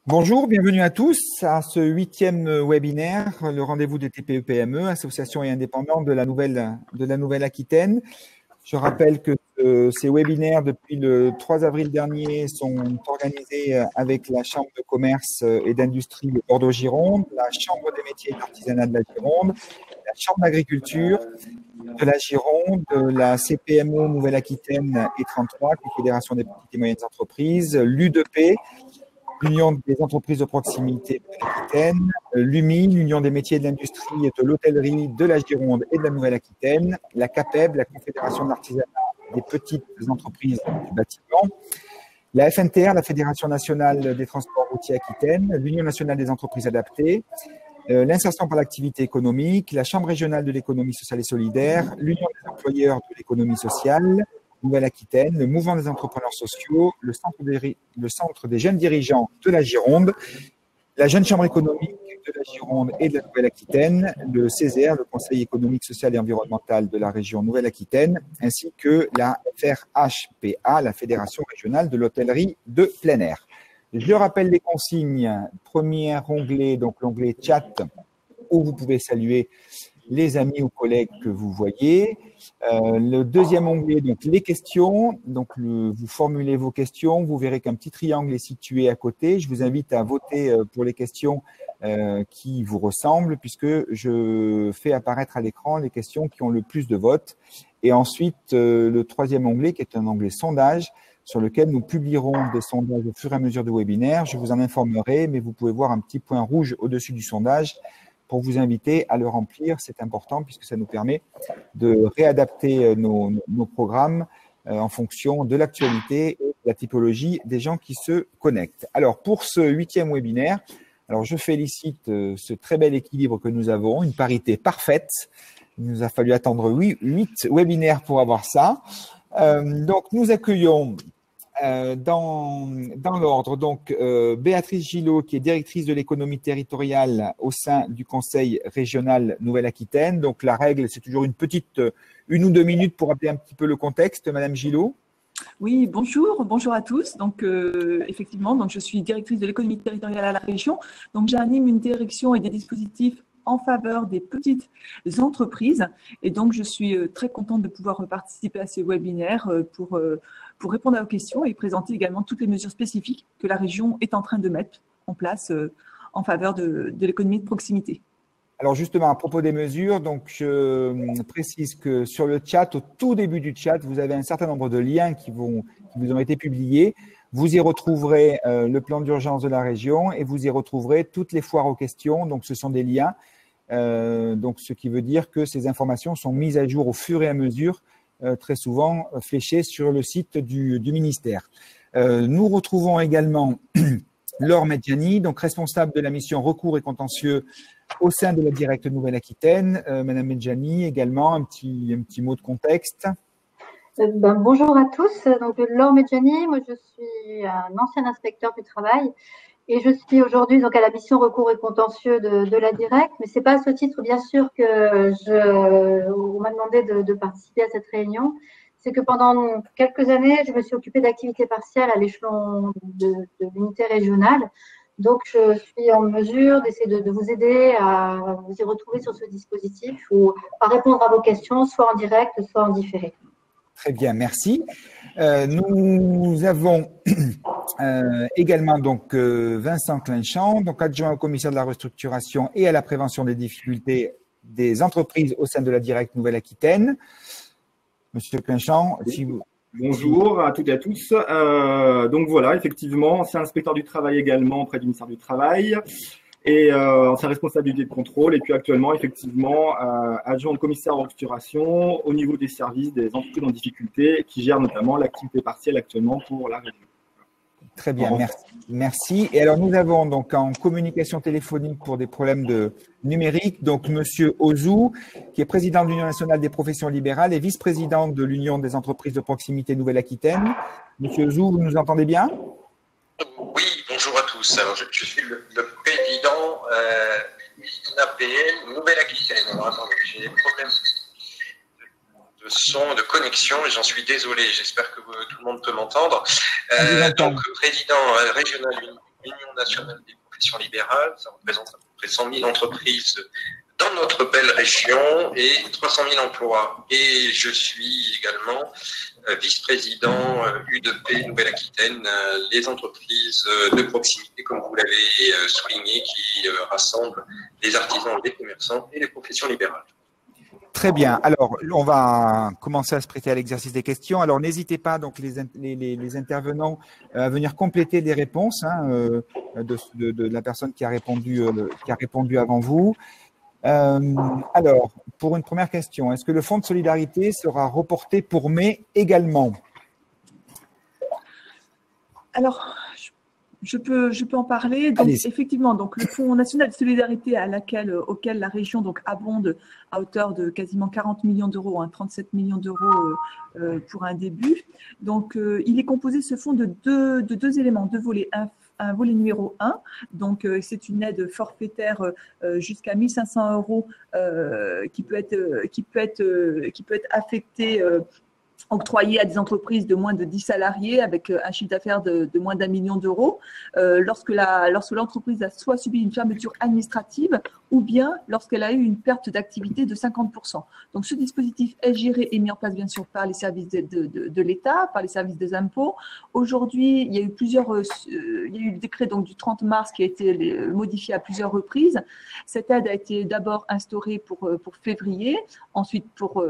Bonjour, bienvenue à tous à ce 8e webinaire, le rendez-vous des TPE-PME, associations et indépendants de la Nouvelle-Aquitaine. Je rappelle que ces webinaires, depuis le 3 avril dernier, sont organisés avec la Chambre de commerce et d'industrie de Bordeaux-Gironde, la Chambre des métiers et de l'artisanat de la Gironde, la Chambre d'agriculture de la Gironde, la CPMO Nouvelle-Aquitaine et 33, qui est Fédération des petites et moyennes entreprises, l'UDP, l'Union des entreprises de proximité de l'Aquitaine, l'UMI, l'Union des métiers de l'industrie et de l'hôtellerie de la Gironde et de la Nouvelle-Aquitaine, la CAPEB, la Confédération de l'artisanat des petites entreprises du bâtiment, la FNTR, la Fédération nationale des transports routiers Aquitaine, l'Union nationale des entreprises adaptées, l'insertion par l'activité économique, la Chambre régionale de l'économie sociale et solidaire, l'Union des employeurs de l'économie sociale, Nouvelle-Aquitaine, le mouvement des entrepreneurs sociaux, le centre des jeunes dirigeants de la Gironde, la jeune chambre économique de la Gironde et de la Nouvelle-Aquitaine, le CESER, le Conseil économique, social et environnemental de la région Nouvelle-Aquitaine, ainsi que la FRHPA, la Fédération régionale de l'hôtellerie de plein air. Je rappelle les consignes. Premier onglet, donc l'onglet chat, où vous pouvez saluer les amis ou collègues que vous voyez. Le deuxième onglet, donc les questions. Donc, vous formulez vos questions. Vous verrez qu'un petit triangle est situé à côté. Je vous invite à voter pour les questions qui vous ressemblent, puisque je fais apparaître à l'écran les questions qui ont le plus de votes. Et ensuite, le troisième onglet, qui est un onglet sondage, sur lequel nous publierons des sondages au fur et à mesure du webinaire. Je vous en informerai, mais vous pouvez voir un petit point rouge au-dessus du sondage pour vous inviter à le remplir. C'est important puisque ça nous permet de réadapter nos programmes en fonction de l'actualité et de la typologie des gens qui se connectent. Alors, pour ce 8e webinaire, alors je félicite ce très bel équilibre que nous avons, une parité parfaite. Il nous a fallu attendre 8 webinaires pour avoir ça. Donc, nous accueillons dans l'ordre, donc Béatrice Gillot, qui est directrice de l'économie territoriale au sein du Conseil régional Nouvelle-Aquitaine. Donc la règle, c'est toujours une ou deux minutes pour rappeler un petit peu le contexte. Madame Gillot. Oui, bonjour à tous. Donc effectivement, donc je suis directrice de l'économie territoriale à la région. Donc j'anime une direction et des dispositifs en faveur des petites entreprises. Et donc, je suis très contente de pouvoir participer à ces webinaires pour répondre à vos questions et présenter également toutes les mesures spécifiques que la région est en train de mettre en place en faveur de l'économie de proximité. Alors justement, à propos des mesures, donc je précise que sur le chat, au tout début du chat, vous avez un certain nombre de liens qui vous ont été publiés. Vous y retrouverez le plan d'urgence de la région et vous y retrouverez toutes les foires aux questions. Donc, ce sont des liens. Donc, ce qui veut dire que ces informations sont mises à jour au fur et à mesure, très souvent fléchées sur le site du ministère. Nous retrouvons également Laure Medjani, donc responsable de la mission recours et contentieux au sein de la Directe Nouvelle-Aquitaine. Madame Medjani, également un petit mot de contexte. Bonjour à tous. Donc, Laure Medjani, moi je suis un ancien inspecteur du travail. Et je suis aujourd'hui donc à la mission recours et contentieux de la Directe, mais c'est pas à ce titre bien sûr que on m'a demandé de participer à cette réunion. C'est que pendant quelques années, je me suis occupée d'activités partielles à l'échelon de l'unité régionale. Donc, je suis en mesure d'essayer de vous aider à vous y retrouver sur ce dispositif ou à répondre à vos questions, soit en direct, soit en différé. Très bien, merci. Nous avons également donc Vincent Clinchamp, donc adjoint au commissaire de la restructuration et à la prévention des difficultés des entreprises au sein de la Directe Nouvelle-Aquitaine. Monsieur Clinchamp, si vous... Bonjour à toutes et à tous. Donc voilà, effectivement, ancien inspecteur du travail également auprès du ministère du Travail et ancien responsabilité de contrôle. Et puis actuellement, effectivement, adjoint au commissaire de restructuration au niveau des services des entreprises en difficulté qui gèrent notamment l'activité partielle actuellement pour la région. Très bien, merci. Et alors, nous avons donc en communication téléphonique pour des problèmes de numérique, donc Monsieur Ozou, qui est président de l'Union nationale des professions libérales et vice-président de l'Union des entreprises de proximité Nouvelle-Aquitaine. Monsieur Ozou, vous nous entendez bien? Oui, bonjour à tous. Alors, je suis le président UNAPN Nouvelle-Aquitaine. Alors, attendez, j'ai des problèmes de son, de connexion, et j'en suis désolé. J'espère que tout le monde peut m'entendre. Donc, président régional l'Union nationale des professions libérales. Ça représente à peu près 100 000 entreprises dans notre belle région et 300 000 emplois. Et je suis également vice-président U2P Nouvelle-Aquitaine, les entreprises de proximité, comme vous l'avez souligné, qui rassemblent les artisans, les commerçants et les professions libérales. Très bien. Alors, on va commencer à se prêter à l'exercice des questions. Alors, n'hésitez pas, donc, les intervenants à venir compléter les réponses de la personne qui a répondu avant vous. Alors, pour une première question, est-ce que le fonds de solidarité sera reporté pour mai également? Alors, je peux en parler. Donc, effectivement, donc, le Fonds national de solidarité auquel la région donc, abonde à hauteur de quasiment 40 millions d'euros, 37 millions d'euros pour un début. Donc, il est composé, ce fonds, de deux éléments, deux volets. Un volet numéro 1, donc c'est une aide forfaitaire jusqu'à 1 500 euros qui peut être affectée, octroyée à des entreprises de moins de 10 salariés avec un chiffre d'affaires de moins d'1 million d'euros lorsque l'entreprise a soit subi une fermeture administrative ou bien lorsqu'elle a eu une perte d'activité de 50%. Donc, ce dispositif est géré et mis en place, bien sûr, par les services de l'État, par les services des impôts. Aujourd'hui, il y a eu le décret donc, du 30 mars qui a été modifié à plusieurs reprises. Cette aide a été d'abord instaurée pour février, ensuite pour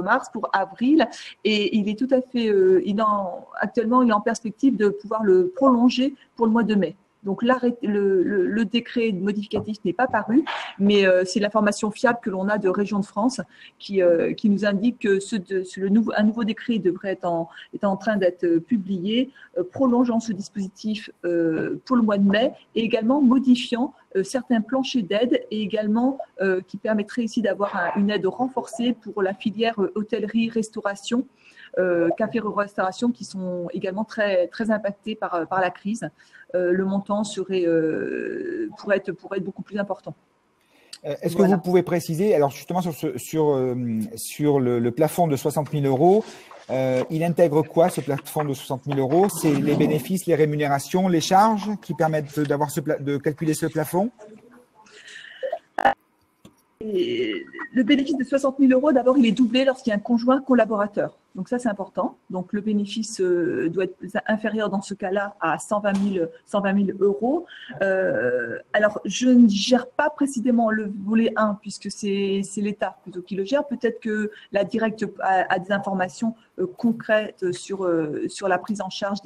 mars, pour avril, et il est tout à fait, actuellement, il est en perspective de pouvoir le prolonger pour le mois de mai. Donc, le décret modificatif n'est pas paru, mais c'est l'information fiable que l'on a de Région de France qui nous indique que un nouveau décret est en train d'être publié, prolongeant ce dispositif pour le mois de mai et également modifiant certains planchers d'aide et également qui permettrait ici d'avoir une aide renforcée pour la filière hôtellerie-restauration, café-restauration qui sont également très, très impactés par la crise. Le montant pourrait être beaucoup plus important. Est-ce que vous pouvez préciser, alors justement sur le plafond de 60 000 euros, il intègre quoi ce plafond de 60 000 euros? C'est les bénéfices, les rémunérations, les charges qui permettent de calculer ce plafond? Et le bénéfice de 60 000 euros, d'abord, il est doublé lorsqu'il y a un conjoint collaborateur. Donc ça, c'est important. Donc le bénéfice doit être inférieur dans ce cas-là à 120 000 euros. Alors, je ne gère pas précisément le volet 1 puisque c'est l'État plutôt qui le gère. Peut-être que la directe a des informations concrètes sur la prise en charge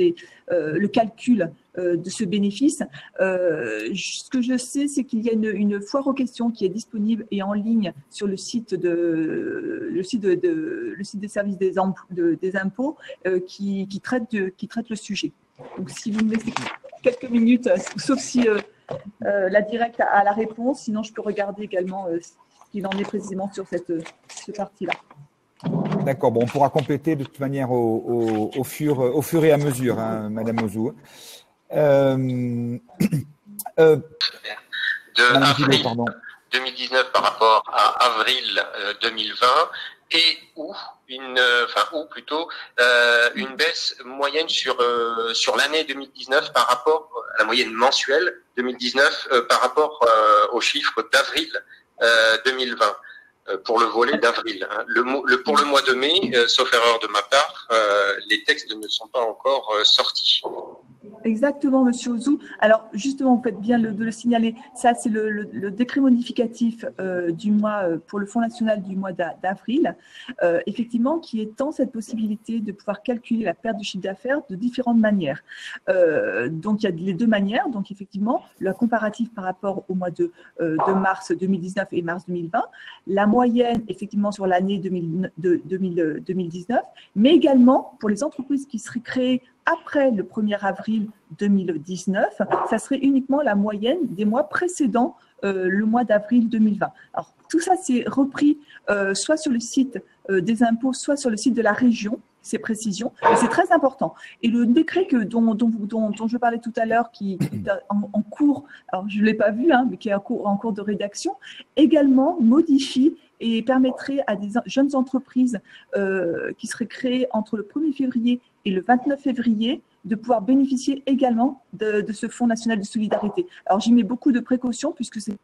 le calcul de ce bénéfice. Ce que je sais, c'est qu'il y a une foire aux questions qui est disponible et en ligne sur le site des services des impôts qui traite le sujet. Donc, si vous me laissez quelques minutes, sauf si la directe a la réponse, sinon je peux regarder également ce qu'il en est précisément sur cette partie-là. D'accord, bon, on pourra compléter de toute manière au fur et à mesure, hein, Madame Ozou. De avril 2019 par rapport à avril 2020 et une baisse moyenne sur l'année 2019 par rapport à la moyenne mensuelle 2019 par rapport aux chiffres d'avril 2020 pour le volet d'avril. Pour le mois de mai, sauf erreur de ma part, les textes ne sont pas encore sortis. Exactement, Monsieur Ozou. Alors, justement, vous faites bien de le signaler. Ça, c'est le décret modificatif du mois pour le Fonds national du mois d'avril, effectivement, qui étend cette possibilité de pouvoir calculer la perte de chiffre d'affaires de différentes manières. Donc, il y a les deux manières. Donc, effectivement, le comparatif par rapport au mois de mars 2019 et mars 2020, la moyenne, effectivement, sur l'année 2019, mais également pour les entreprises qui seraient créées après le 1er avril 2019, ça serait uniquement la moyenne des mois précédents le mois d'avril 2020. Alors, tout ça, c'est repris soit sur le site des impôts, soit sur le site de la région, ces précisions. Et c'est très important. Et le décret dont je parlais tout à l'heure, qui est en cours, alors je ne l'ai pas vu, hein, mais qui est en cours de rédaction, également modifie et permettrait à des jeunes entreprises qui seraient créées entre le 1er février et le 29 février de pouvoir bénéficier également de ce Fonds national de solidarité. Alors, j'y mets beaucoup de précautions puisque il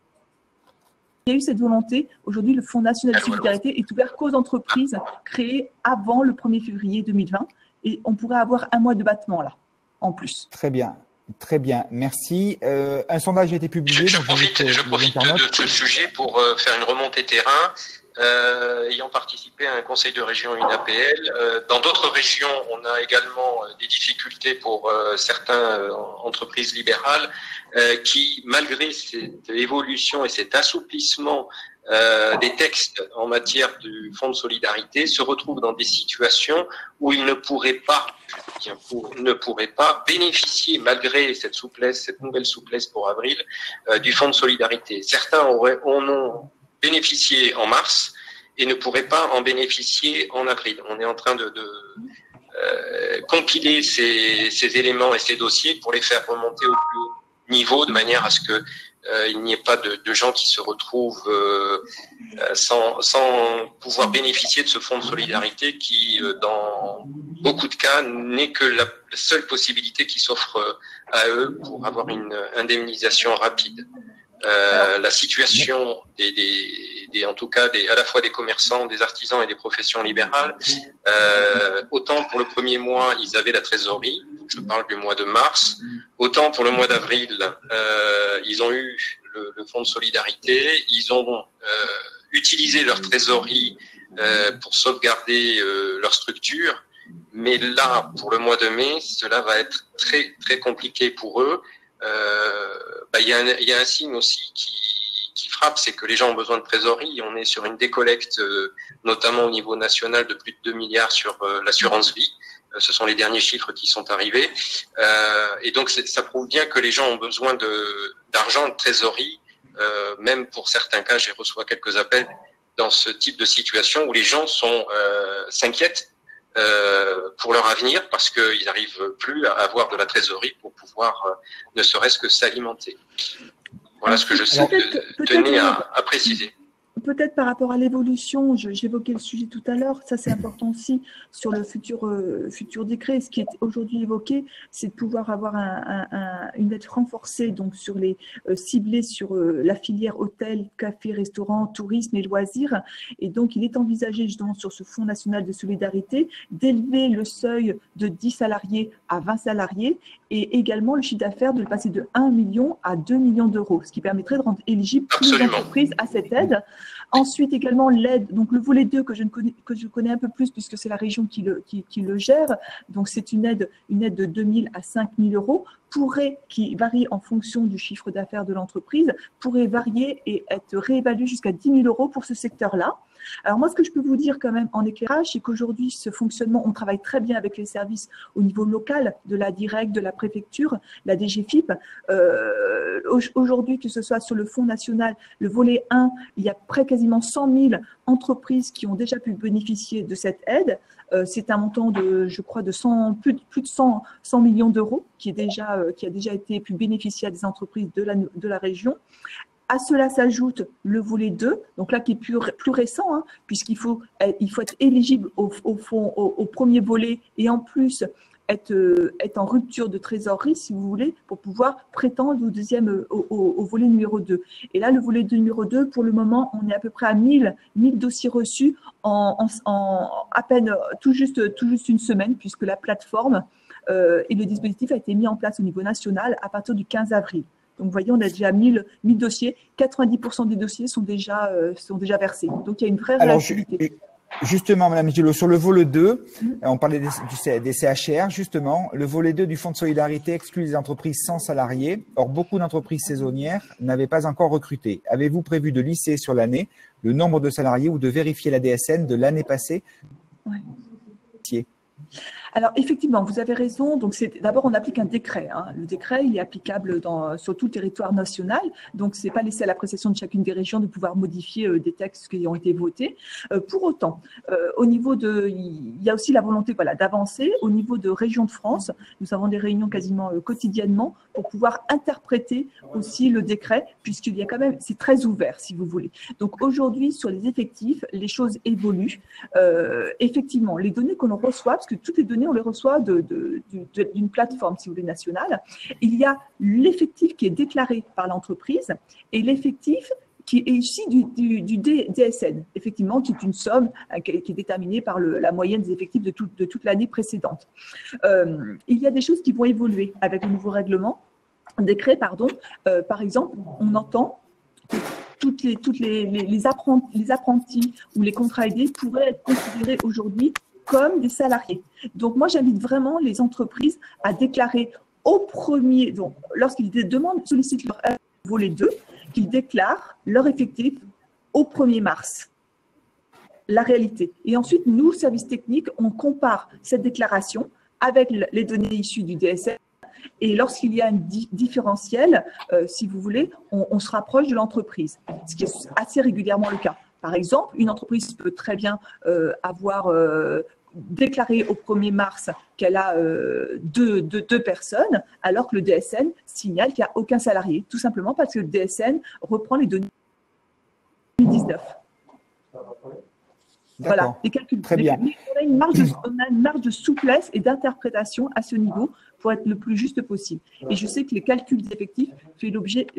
y a eu cette volonté. Aujourd'hui, le Fonds national de solidarité est ouvert qu'aux entreprises créées avant le 1er février 2020 et on pourrait avoir un mois de battement là, en plus. Très bien. Très bien, merci. Un sondage a été publié. Je profite de ce sujet pour faire une remontée terrain. Ayant participé à un conseil de région, une APL, dans d'autres régions, on a également des difficultés pour certaines entreprises libérales qui, malgré cette évolution et cet assouplissement des textes en matière du fonds de solidarité, se retrouvent dans des situations où ils ne pourraient pas bénéficier, malgré cette souplesse, cette nouvelle souplesse pour avril, du fonds de solidarité. Certains en ont bénéficié en mars et ne pourraient pas en bénéficier en avril. On est en train de compiler ces éléments et ces dossiers pour les faire remonter au plus haut niveau de manière à ce que il n'y ait pas de gens qui se retrouvent sans pouvoir bénéficier de ce fonds de solidarité qui, dans beaucoup de cas, n'est que la seule possibilité qui s'offre à eux pour avoir une indemnisation rapide. La situation en tout cas à la fois des commerçants, des artisans et des professions libérales, autant pour le premier mois ils avaient la trésorerie, je parle du mois de mars, autant pour le mois d'avril ils ont eu le fonds de solidarité, ils ont utilisé leur trésorerie pour sauvegarder leur structure, mais là pour le mois de mai cela va être très très compliqué pour eux. Il y a un signe aussi qui frappe, c'est que les gens ont besoin de trésorerie. On est sur une décollecte, notamment au niveau national, de plus de 2 milliards sur l'assurance vie. Ce sont les derniers chiffres qui sont arrivés. Et donc, ça prouve bien que les gens ont besoin d'argent, de trésorerie. Même pour certains cas, j'ai reçu quelques appels dans ce type de situation où les gens s'inquiètent pour leur avenir parce qu'ils n'arrivent plus à avoir de la trésorerie pour pouvoir ne serait-ce que s'alimenter. Voilà ce que je tenais à préciser. Peut-être par rapport à l'évolution, j'évoquais le sujet tout à l'heure, ça c'est important aussi sur le futur décret. Ce qui est aujourd'hui évoqué, c'est de pouvoir avoir une aide renforcée, donc sur ciblée sur la filière hôtel, café, restaurant, tourisme et loisirs. Et donc il est envisagé justement sur ce Fonds national de solidarité d'élever le seuil de 10 salariés à 20 salariés et également le chiffre d'affaires de le passer de 1 million à 2 millions d'euros, ce qui permettrait de rendre éligibles toutes les entreprises à cette aide. Ensuite, également, l'aide, donc le volet 2 que je connais un peu plus puisque c'est la région qui le gère. Donc, c'est une aide de 2 000 à 5 000 euros qui varie en fonction du chiffre d'affaires de l'entreprise, pourrait varier et être réévalué jusqu'à 10 000 euros pour ce secteur-là. Alors moi, ce que je peux vous dire quand même en éclairage, c'est qu'aujourd'hui, ce fonctionnement, on travaille très bien avec les services au niveau local, de la DIRECT, de la préfecture, la DGFiP. Aujourd'hui, que ce soit sur le Fonds national, le volet 1, il y a quasiment 100 000 entreprises qui ont déjà pu bénéficier de cette aide. C'est un montant je crois, de plus de 100 millions d'euros qui a déjà été pu bénéficier à des entreprises de la région. À cela s'ajoute le volet 2, donc là qui est plus récent, hein, puisqu'il faut être éligible au premier volet et en plus être en rupture de trésorerie, si vous voulez, pour pouvoir prétendre au volet numéro 2. Et là, le volet numéro 2, pour le moment, on est à peu près à 1000 dossiers reçus en à peine tout juste une semaine, puisque la plateforme et le dispositif a été mis en place au niveau national à partir du 15 avril. Donc, vous voyez, on a déjà 1000 dossiers. 90% des dossiers sont déjà versés. Donc, il y a une vraie réactivité. Justement, Madame Gillot, sur le volet 2, on parlait des CHR, justement. Le volet 2 du Fonds de solidarité exclut les entreprises sans salariés. Or, beaucoup d'entreprises saisonnières n'avaient pas encore recruté. Avez-vous prévu de lisser sur l'année le nombre de salariés ou de vérifier la DSN de l'année passée? Ouais. Alors, effectivement, vous avez raison. Donc, d'abord, on applique un décret. Hein. Le décret, il est applicable sur tout le territoire national. Donc, c'est pas laissé à l'appréciation de chacune des régions de pouvoir modifier des textes qui ont été votés. Pour autant, au niveau il y a aussi la volonté, d'avancer. Au niveau de Région de France, nous avons des réunions quasiment quotidiennement pour pouvoir interpréter aussi le décret, puisqu'il y a quand même, c'est très ouvert, si vous voulez. Donc, aujourd'hui, sur les effectifs, les choses évoluent. Effectivement, les données que l'on reçoit, parce que toutes les données données, on les reçoit d'une plateforme, si vous voulez, nationale. Il y a l'effectif qui est déclaré par l'entreprise et l'effectif qui est issu du DSN, effectivement, qui est une somme qui est déterminée par la moyenne des effectifs de toute l'année précédente. Il y a des choses qui vont évoluer avec le nouveau règlement, décret, pardon. Par exemple, on entend que les apprentis ou les contrats aidés pourraient être considérés aujourd'hui comme des salariés. Donc, moi, j'invite vraiment les entreprises à déclarer au premier, donc, lorsqu'ils sollicitent leur volet 2, qu'ils déclarent leur effectif au 1er mars. La réalité. Et ensuite, nous, services techniques, on compare cette déclaration avec les données issues du DSN. Et lorsqu'il y a un différentiel, si vous voulez, on se rapproche de l'entreprise, ce qui est assez régulièrement le cas. Par exemple, une entreprise peut très bien avoir déclaré au 1er mars qu'elle a deux personnes, alors que le DSN signale qu'il n'y a aucun salarié, tout simplement parce que le DSN reprend les données 2019. Voilà, les calculs. Très bien. On a une marge de souplesse et d'interprétation à ce niveau pour être le plus juste possible. Et je sais que les calculs d'effectifs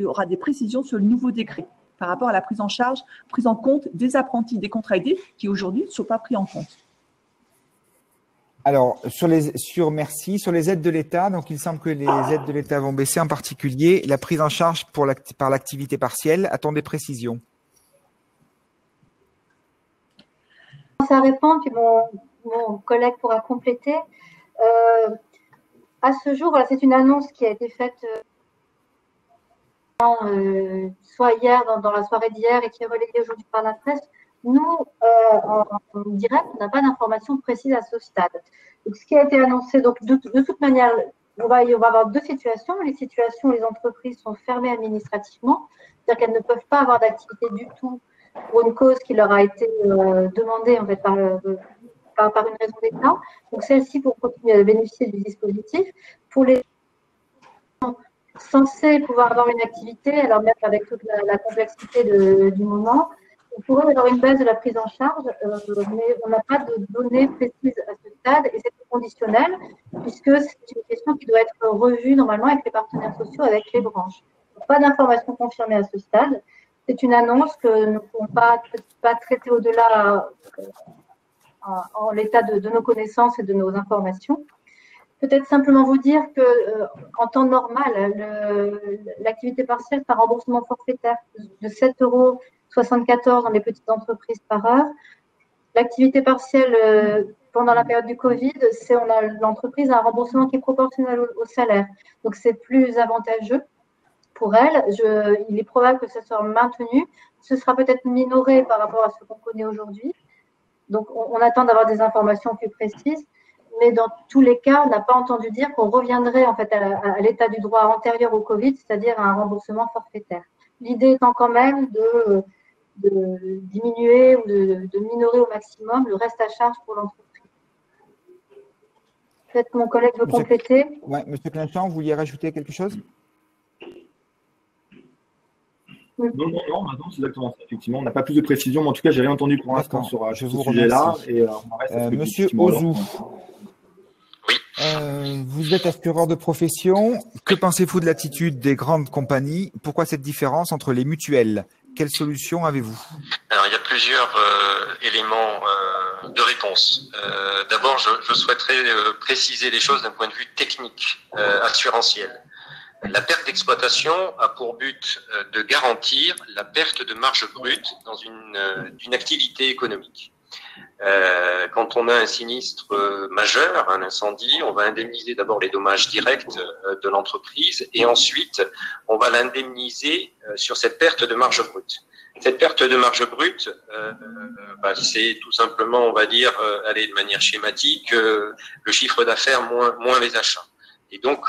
aura des précisions sur le nouveau décret par rapport à la prise en compte des apprentis, des contrats aidés qui aujourd'hui ne sont pas pris en compte. Alors, merci. Sur les aides de l'État, donc il semble que les aides de l'État vont baisser, en particulier la prise en charge par l'activité partielle. Attendez précision. Ça répond, puis mon collègue pourra compléter. À ce jour, voilà, c'est une annonce qui a été faite soit hier, dans la soirée d'hier, et qui est relayée aujourd'hui par la presse. Nous, en direct, on n'a pas d'informations précises à ce stade. Donc, ce qui a été annoncé, donc de toute manière, on va avoir deux situations. Les situations où les entreprises sont fermées administrativement, c'est-à-dire qu'elles ne peuvent pas avoir d'activité du tout pour une cause qui leur a été demandée en fait par une raison d'État. Donc, celles-ci pour continuer à bénéficier du dispositif. Pour les gens censés pouvoir avoir une activité, alors même avec toute la complexité du moment, on pourrait avoir une baisse de la prise en charge, mais on n'a pas de données précises à ce stade et c'est conditionnel puisque c'est une question qui doit être revue normalement avec les partenaires sociaux, avec les branches. Donc, pas d'informations confirmées à ce stade. C'est une annonce que nous ne pouvons pas traiter au-delà en l'état de nos connaissances et de nos informations. Peut-être simplement vous dire que en temps normal, l'activité partielle par remboursement forfaitaire de 7,74 € dans les petites entreprises par heure. L'activité partielle pendant la période du Covid, l'entreprise a un remboursement qui est proportionnel au salaire. Donc, c'est plus avantageux pour elle. Il est probable que ça soit maintenu. Ce sera peut-être minoré par rapport à ce qu'on connaît aujourd'hui. Donc, on attend d'avoir des informations plus précises. Mais dans tous les cas, on n'a pas entendu dire qu'on reviendrait en fait à l'état du droit antérieur au Covid, c'est-à-dire à un remboursement forfaitaire. L'idée étant quand même de diminuer ou de minorer au maximum le reste à charge pour l'entreprise. Peut-être que mon collègue veut compléter. Oui, Monsieur Clinchamp, vous vouliez rajouter quelque chose? Non, maintenant c'est exactement ça. Effectivement, on n'a pas plus de précision, mais en tout cas, j'ai rien entendu pour l'instant sur ce sujet-là. Monsieur Ozou. Oui. Vous êtes assureur de profession. Que pensez-vous de l'attitude des grandes compagnies? Pourquoi cette différence entre les mutuelles? Quelle solution avez-vous? Alors, il y a plusieurs éléments de réponse. D'abord, je souhaiterais préciser les choses d'un point de vue technique, assurantiel. La perte d'exploitation a pour but de garantir la perte de marge brute dans une activité économique. Quand on a un sinistre majeur, un incendie, on va indemniser d'abord les dommages directs de l'entreprise et ensuite on va l'indemniser sur cette perte de marge brute. Cette perte de marge brute, c'est tout simplement, on va dire, de manière schématique, le chiffre d'affaires moins les achats. Et donc,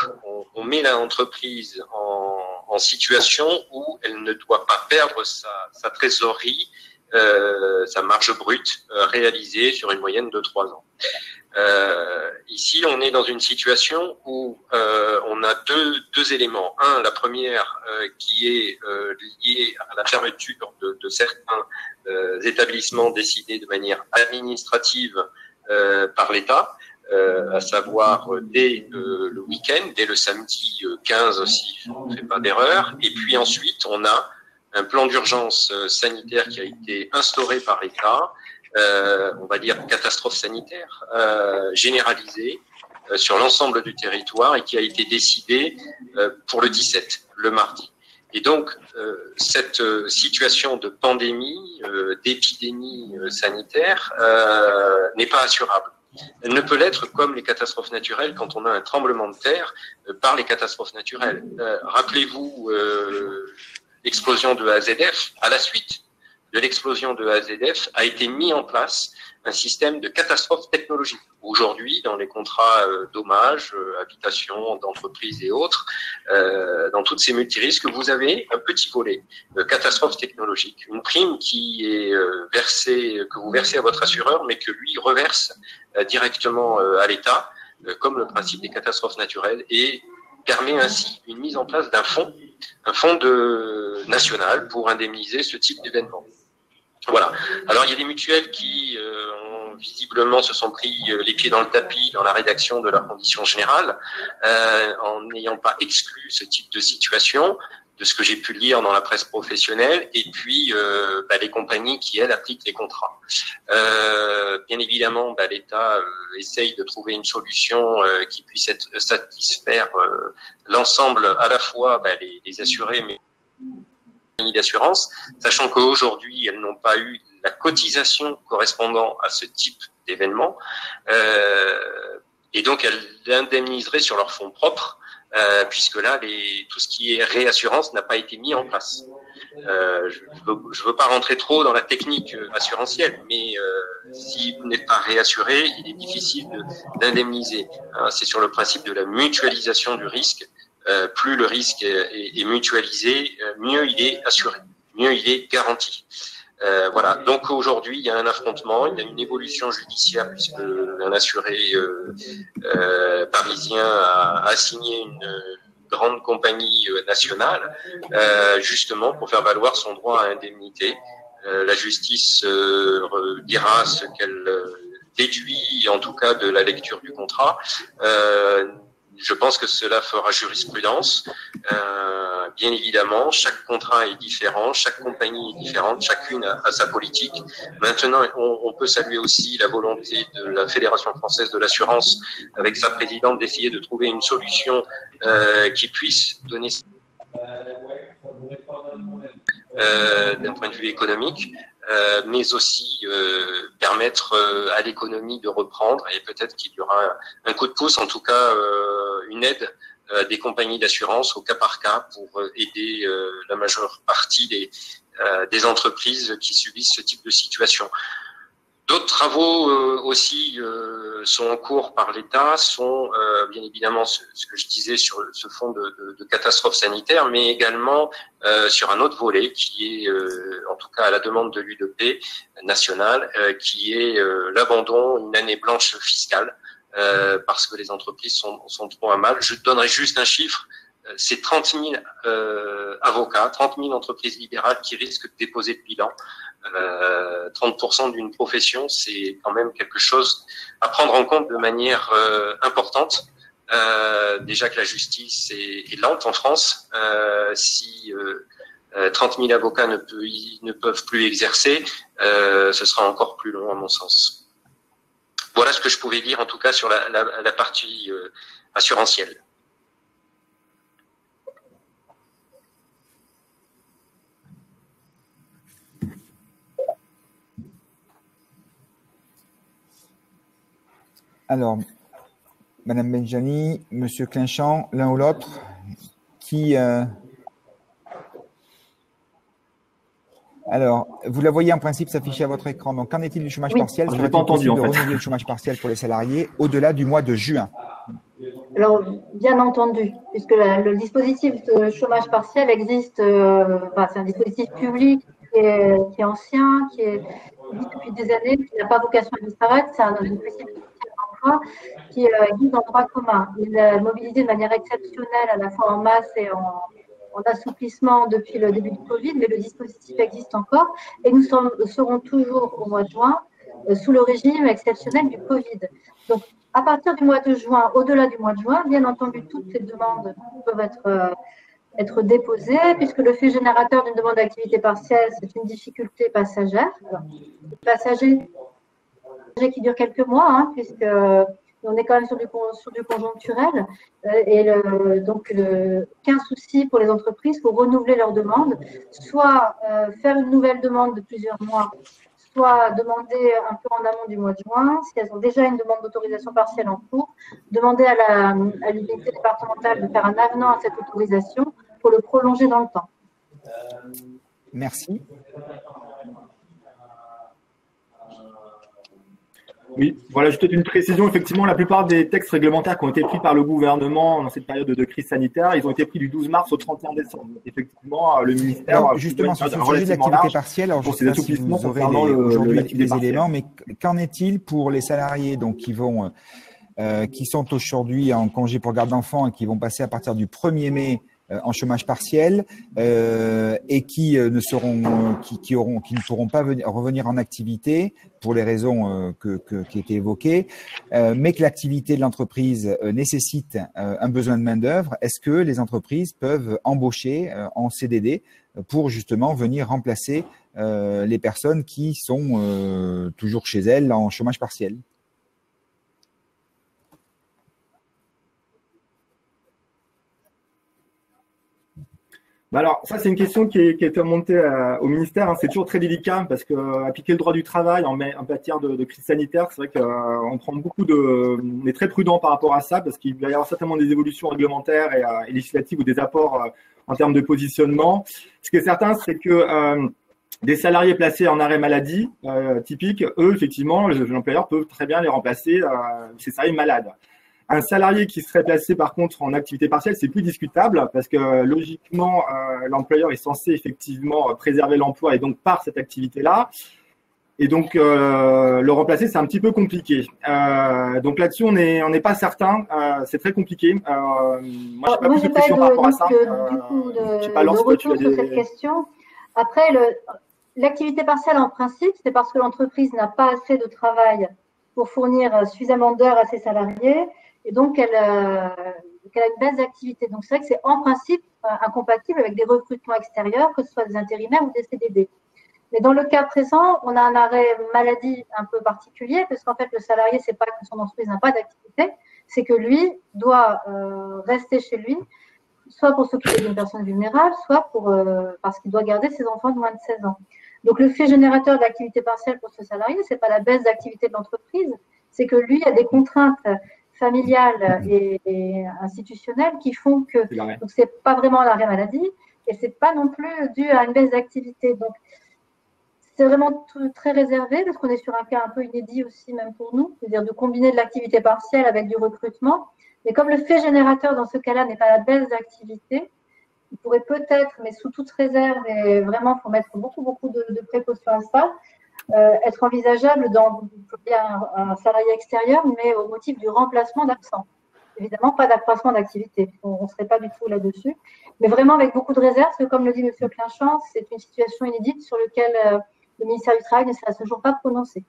on met l'entreprise en situation où elle ne doit pas perdre sa trésorerie, sa marge brute réalisée sur une moyenne de 3 ans. Ici, on est dans une situation où on a deux éléments. La première qui est liée à la fermeture de certains établissements décidés de manière administrative par l'État. à savoir dès le week-end, dès le samedi 15 si je ne fais pas d'erreur. Et puis ensuite, on a un plan d'urgence sanitaire qui a été instauré par l'État, on va dire catastrophe sanitaire généralisée sur l'ensemble du territoire et qui a été décidé pour le 17, le mardi. Et donc, cette situation de pandémie, d'épidémie sanitaire n'est pas assurable. Elle ne peut l'être comme les catastrophes naturelles quand on a un tremblement de terre par les catastrophes naturelles. Rappelez-vous l'explosion de AZF. À la suite de l'explosion de AZF a été mis en place un système de catastrophe technologique. Aujourd'hui, dans les contrats dommages, habitation, d'entreprise et autres, dans toutes ces multirisques, vous avez un petit volet de catastrophe technologique, une prime qui est versée, que vous versez à votre assureur, mais que lui reverse directement à l'État, comme le principe des catastrophes naturelles, et permet ainsi une mise en place d'un fonds, national pour indemniser ce type d'événement. Voilà. Alors, il y a des mutuelles qui visiblement se sont pris les pieds dans le tapis dans la rédaction de leurs conditions générales, en n'ayant pas exclu ce type de situation, de ce que j'ai pu lire dans la presse professionnelle, et puis les compagnies qui, elles, appliquent les contrats. Bien évidemment, l'État essaye de trouver une solution qui puisse satisfaire l'ensemble, à la fois les assurés, mais d'assurance, sachant qu'aujourd'hui, elles n'ont pas eu la cotisation correspondant à ce type d'événement, et donc elles indemniseraient sur leur fonds propres, puisque là, tout ce qui est réassurance n'a pas été mis en place. Je veux pas rentrer trop dans la technique assurantielle, mais si vous n'êtes pas réassuré, il est difficile d'indemniser. C'est sur le principe de la mutualisation du risque. Plus le risque est mutualisé, mieux il est assuré, mieux il est garanti. Voilà. Donc aujourd'hui, il y a un affrontement, il y a une évolution judiciaire puisque un assuré parisien a signé une grande compagnie nationale, justement pour faire valoir son droit à indemnité. La justice dira ce qu'elle déduit, en tout cas de la lecture du contrat. Je pense que cela fera jurisprudence. Bien évidemment, chaque contrat est différent, chaque compagnie est différente, chacune a sa politique. Maintenant, on peut saluer aussi la volonté de la Fédération française de l'assurance, avec sa présidente, d'essayer de trouver une solution qui puisse donner d'un point de vue économique, mais aussi permettre à l'économie de reprendre, et peut-être qu'il y aura un coup de pouce, en tout cas une aide des compagnies d'assurance au cas par cas pour aider la majeure partie des entreprises qui subissent ce type de situation. D'autres travaux aussi sont en cours par l'État, sont bien évidemment ce que je disais sur ce fonds de catastrophe sanitaire, mais également sur un autre volet qui est, en tout cas à la demande de l'UDP nationale, qui est l'abandon, une année blanche fiscale, parce que les entreprises sont trop à mal. Je donnerai juste un chiffre. C'est 30 000 avocats, 30 000 entreprises libérales qui risquent de déposer le bilan. 30% d'une profession, c'est quand même quelque chose à prendre en compte de manière importante. Déjà que la justice est lente en France. Si 30 000 avocats ne peuvent plus exercer, ce sera encore plus long à mon sens. Voilà ce que je pouvais dire en tout cas sur la partie assurantielle. Alors, Madame Benjani, Monsieur Clinchamp, l'un ou l'autre, qui... Alors, vous la voyez en principe s'afficher à votre écran. Donc, qu'en est-il du chômage partiel? Je n'ai pas entendu, en fait. De renouveler le chômage partiel pour les salariés au-delà du mois de juin? Alors, bien entendu, puisque le dispositif de chômage partiel existe, c'est un dispositif public qui est ancien, qui existe depuis des années, qui n'a pas vocation à disparaître. C'est un dispositif qui existe en droit commun. Il est mobilisé de manière exceptionnelle, à la fois en masse et en assouplissement depuis le début du Covid, mais le dispositif existe encore et nous serons toujours au mois de juin sous le régime exceptionnel du Covid. Donc, à partir du mois de juin, au-delà du mois de juin, bien entendu, toutes ces demandes peuvent être déposées, puisque le fait générateur d'une demande d'activité partielle, c'est une difficulté passagère. Passager qui dure quelques mois, hein, puisque on est quand même sur du conjoncturel, donc aucun souci pour les entreprises pour renouveler leur demande, soit faire une nouvelle demande de plusieurs mois, soit demander un peu en amont du mois de juin, si elles ont déjà une demande d'autorisation partielle en cours, demander à l'unité départementale de faire un avenant à cette autorisation pour le prolonger dans le temps. Merci. Oui, voilà, juste une précision. Effectivement, la plupart des textes réglementaires qui ont été pris par le gouvernement dans cette période de crise sanitaire, ils ont été pris du 12 mars au 31 décembre. Donc, effectivement, le ministère… Alors, justement, sur le sujet de l'activité partielle, alors je ne sais pas si vous aurez aujourd'hui les éléments, mais qu'en est-il pour les salariés donc, qui sont aujourd'hui en congé pour garde d'enfants et qui vont passer à partir du 1er mai en chômage partiel et qui ne pourront pas revenir en activité pour les raisons qui étaient évoquées, mais que l'activité de l'entreprise nécessite un besoin de main-d'œuvre. Est-ce que les entreprises peuvent embaucher en CDD pour justement venir remplacer les personnes qui sont toujours chez elles en chômage partiel ? Alors, ça, c'est une question qui a été remontée au ministère. Hein. C'est toujours très délicat parce que appliquer le droit du travail en matière de crise sanitaire, c'est vrai qu'on prend on est très prudent par rapport à ça parce qu'il va y avoir certainement des évolutions réglementaires et législatives ou des apports en termes de positionnement. Ce qui est certain, c'est que des salariés placés en arrêt maladie typique, eux, effectivement, l'employeur peut très bien les remplacer, ces salariés malades. Un salarié qui serait placé par contre en activité partielle, c'est plus discutable parce que logiquement, l'employeur est censé effectivement préserver l'emploi et donc par cette activité-là. Et donc, le remplacer, c'est un petit peu compliqué. Donc là-dessus, on n'est pas certain. C'est très compliqué. Moi, j'ai pas de par rapport à ça. Je sais pas, Laure, de retour sur cette question. Après, l'activité partielle, en principe, c'est parce que l'entreprise n'a pas assez de travail pour fournir suffisamment d'heures à ses salariés. Et donc, qu'elle a une baisse d'activité. Donc, c'est vrai que c'est en principe incompatible avec des recrutements extérieurs, que ce soit des intérimaires ou des CDD. Mais dans le cas présent, on a un arrêt maladie un peu particulier, parce qu'en fait, le salarié, c'est pas que son entreprise n'a pas d'activité, c'est que lui doit rester chez lui, soit pour s'occuper d'une personne vulnérable, soit parce qu'il doit garder ses enfants de moins de 16 ans. Donc, le fait générateur de l'activité partielle pour ce salarié, c'est pas la baisse d'activité de l'entreprise, c'est que lui a des contraintes familiales et institutionnelles qui font que donc c'est pas vraiment l'arrêt maladie et c'est pas non plus dû à une baisse d'activité. Donc c'est vraiment très réservé parce qu'on est sur un cas un peu inédit aussi même pour nous, c'est-à-dire de combiner de l'activité partielle avec du recrutement. Mais comme le fait générateur dans ce cas-là n'est pas la baisse d'activité, il pourrait peut-être, mais sous toute réserve et vraiment il faut mettre beaucoup de précautions à ça, être envisageable d'employer un salarié extérieur, mais au motif du remplacement d'absents. Évidemment, pas d'accroissement d'activité. On ne serait pas du tout là-dessus. Mais vraiment avec beaucoup de réserve, parce que comme le dit M. Clinchamp, c'est une situation inédite sur laquelle le ministère du Travail ne s'est à ce jour pas prononcé.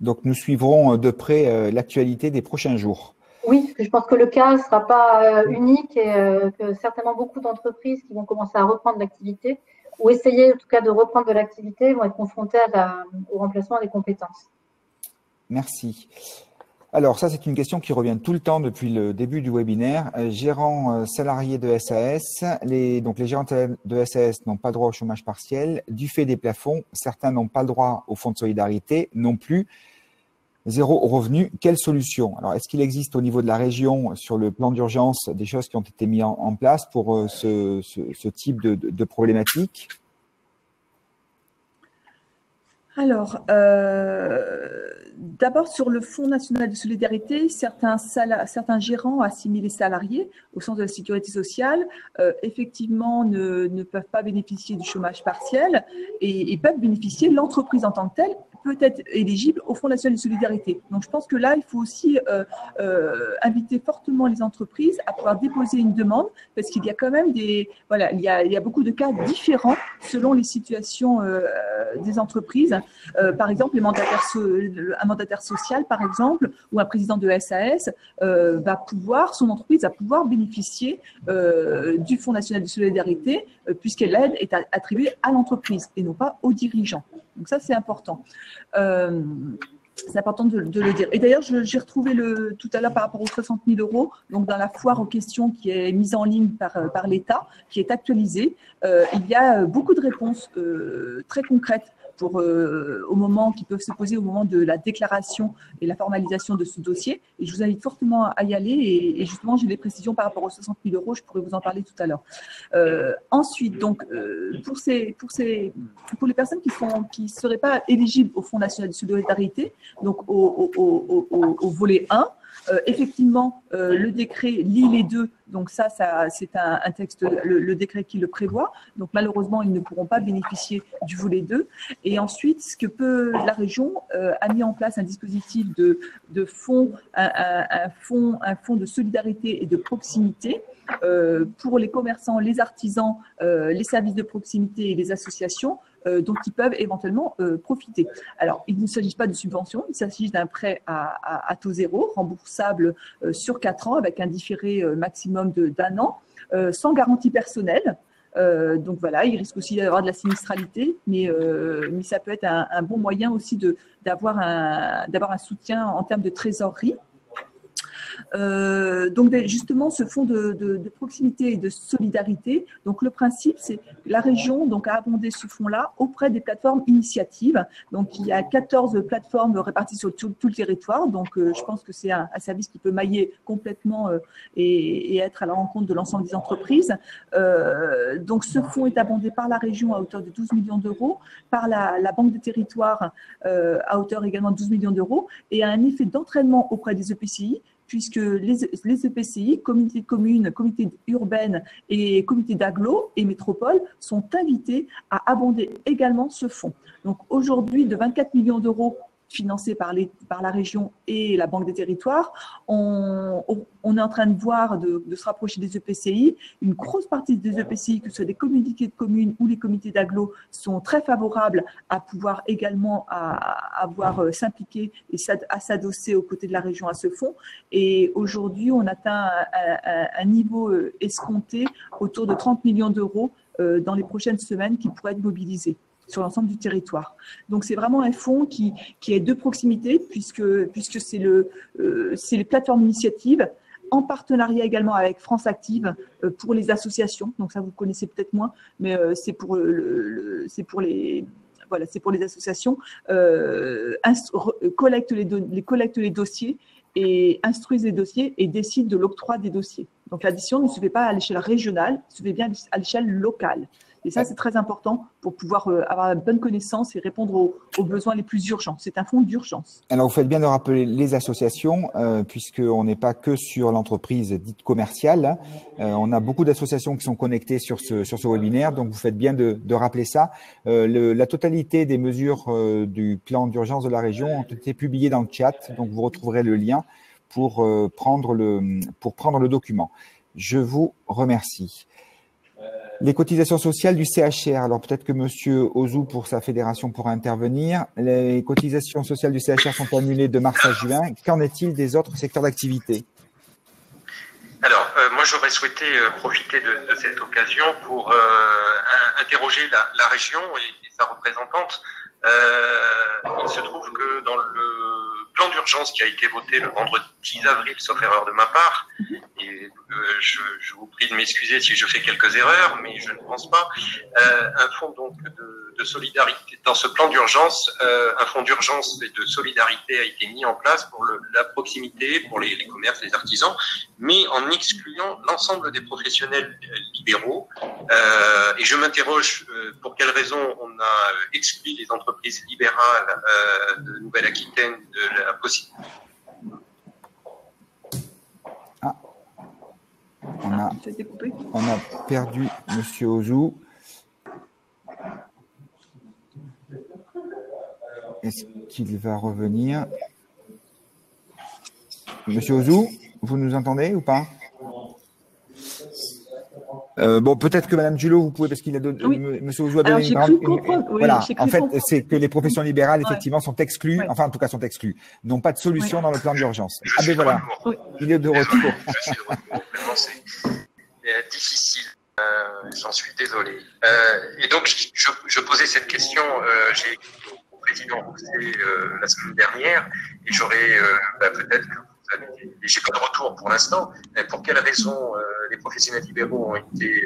Donc, nous suivrons de près l'actualité des prochains jours. Oui, parce que je pense que le cas ne sera pas unique et que certainement beaucoup d'entreprises qui vont commencer à reprendre l'activité ou essayer en tout cas de reprendre de l'activité vont être confrontés au remplacement des compétences. Merci. Alors ça, c'est une question qui revient tout le temps depuis le début du webinaire. Gérants salariés de SAS, donc les gérants de SAS n'ont pas droit au chômage partiel. Du fait des plafonds, certains n'ont pas le droit au fonds de solidarité non plus. Zéro revenu, quelle solution? Alors, est-ce qu'il existe au niveau de la région, sur le plan d'urgence, des choses qui ont été mises en place pour ce type de problématique? Alors, d'abord sur le Fonds national de solidarité, certains gérants assimilés salariés au sens de la sécurité sociale, effectivement, ne peuvent pas bénéficier du chômage partiel et peuvent bénéficier, l'entreprise en tant que telle peut être éligible au Fonds national de solidarité. Donc, je pense que là, il faut aussi inviter fortement les entreprises à pouvoir déposer une demande, parce qu'il y a quand même il y a beaucoup de cas différents selon les situations des entreprises. Par exemple, un mandataire social, par exemple, ou un président de SAS son entreprise va pouvoir bénéficier du Fonds national de solidarité, puisque l'aide est attribuée à l'entreprise et non pas aux dirigeants. Donc ça, c'est important. C'est important de le dire. Et d'ailleurs, j'ai retrouvé tout à l'heure par rapport aux 60 000 €, donc dans la foire aux questions qui est mise en ligne par l'État, qui est actualisée. Il y a beaucoup de réponses très concrètes qui peuvent se poser au moment de la déclaration et la formalisation de ce dossier. Et je vous invite fortement à y aller. Et justement, j'ai des précisions par rapport aux 60 000 €. Je pourrais vous en parler tout à l'heure. Ensuite, donc, pour les personnes qui seraient pas éligibles au Fonds national de solidarité, donc au volet 1, effectivement, le décret lie les deux. Donc ça c'est un texte, le décret qui le prévoit. Donc malheureusement, ils ne pourront pas bénéficier du volet 2. Et ensuite, la région a mis en place un dispositif de fonds, un fonds de solidarité et de proximité pour les commerçants, les artisans, les services de proximité et les associations, dont ils peuvent éventuellement profiter. Alors, il ne s'agit pas de subvention, il s'agit d'un prêt à taux zéro, remboursable sur 4 ans, avec un différé maximum d'1 an, sans garantie personnelle. Donc voilà, il risque aussi d'avoir de la sinistralité, mais ça peut être un bon moyen aussi d'avoir un soutien en termes de trésorerie. Donc justement, ce fonds de proximité et de solidarité, donc le principe, c'est que la région a abondé ce fonds-là auprès des plateformes initiatives. Donc il y a 14 plateformes réparties sur tout le territoire. Donc je pense que c'est un service qui peut mailler complètement et être à la rencontre de l'ensemble des entreprises. Donc ce fonds est abondé par la région à hauteur de 12 millions d'euros, par la Banque des territoires à hauteur également de 12 millions d'euros, et a un effet d'entraînement auprès des EPCI, puisque les EPCI, communautés de communes, communautés urbaines et comités d'agglo et métropoles sont invités à abonder également ce fonds. Donc aujourd'hui, de 24 millions d'euros financés par la région et la Banque des territoires, on est en train de voir de se rapprocher des EPCI. Une grosse partie des EPCI, que ce soit des communautés de communes ou les comités d'agglo, sont très favorables à pouvoir également s'impliquer et à s'adosser aux côtés de la région à ce fonds. Et aujourd'hui, on atteint un niveau escompté autour de 30 millions d'euros dans les prochaines semaines qui pourraient être mobilisés sur l'ensemble du territoire. Donc c'est vraiment un fonds qui est de proximité, puisque c'est les plateformes initiatives, en partenariat également avec France Active pour les associations. Donc ça, vous connaissez peut-être moins, mais c'est pour les associations, collectent les dossiers et instruisent les dossiers et décident de l'octroi des dossiers. Donc l'addition ne se fait pas à l'échelle régionale, se fait bien à l'échelle locale. Et ça, c'est très important pour pouvoir avoir une bonne connaissance et répondre aux besoins les plus urgents. C'est un fonds d'urgence. Alors, vous faites bien de rappeler les associations, puisqu'on n'est pas que sur l'entreprise dite commerciale. On a beaucoup d'associations qui sont connectées sur ce webinaire, donc vous faites bien de rappeler ça. La totalité des mesures du plan d'urgence de la région ont été publiées dans le chat, donc vous retrouverez le lien pour prendre le document. Je vous remercie. Les cotisations sociales du CHR. Alors peut-être que Monsieur Ozou, pour sa fédération, pourra intervenir. Les cotisations sociales du CHR sont annulées de mars à juin. Qu'en est-il des autres secteurs d'activité? Alors, moi, j'aurais souhaité profiter de cette occasion pour interroger la région et sa représentante. Il se trouve que dans le plan d'urgence qui a été voté le vendredi 10 avril, sauf erreur de ma part, et je vous prie de m'excuser si je fais quelques erreurs, mais je ne pense pas, un fonds donc de solidarité, dans ce plan d'urgence, un fonds d'urgence et de solidarité a été mis en place pour la proximité, pour les commerces, les artisans, mais en excluant l'ensemble des professionnels libéraux. Et je m'interroge pour quelles raisons on a exclu les entreprises libérales de Nouvelle-Aquitaine de la possibilité. On a perdu Monsieur Ozou. qu'il va revenir. Monsieur Ozou, vous nous entendez ou pas? Bon, peut-être que Madame Julot, vous pouvez, parce qu'il a donné, Oui. Monsieur Ozou a donné Alors, j'ai cru comprendre. Oui, voilà. j'ai cru En fait, comprendre. c'est que les professions libérales, Ouais. effectivement, sont exclues. Ouais. Enfin, en tout cas, sont exclues. N'ont pas de solution dans le plan d'urgence. Je Ah, suis ben voilà. de retour. Il est de retour. Je suis de retour. Vraiment, c'est difficile. J'en suis désolé. Et donc, je posais cette question. J'ai écrit au président Rousset la semaine dernière, et j'aurais peut-être que vous avez. Et j'ai pas de retour pour l'instant. Pour quelles raisons les professionnels libéraux ont été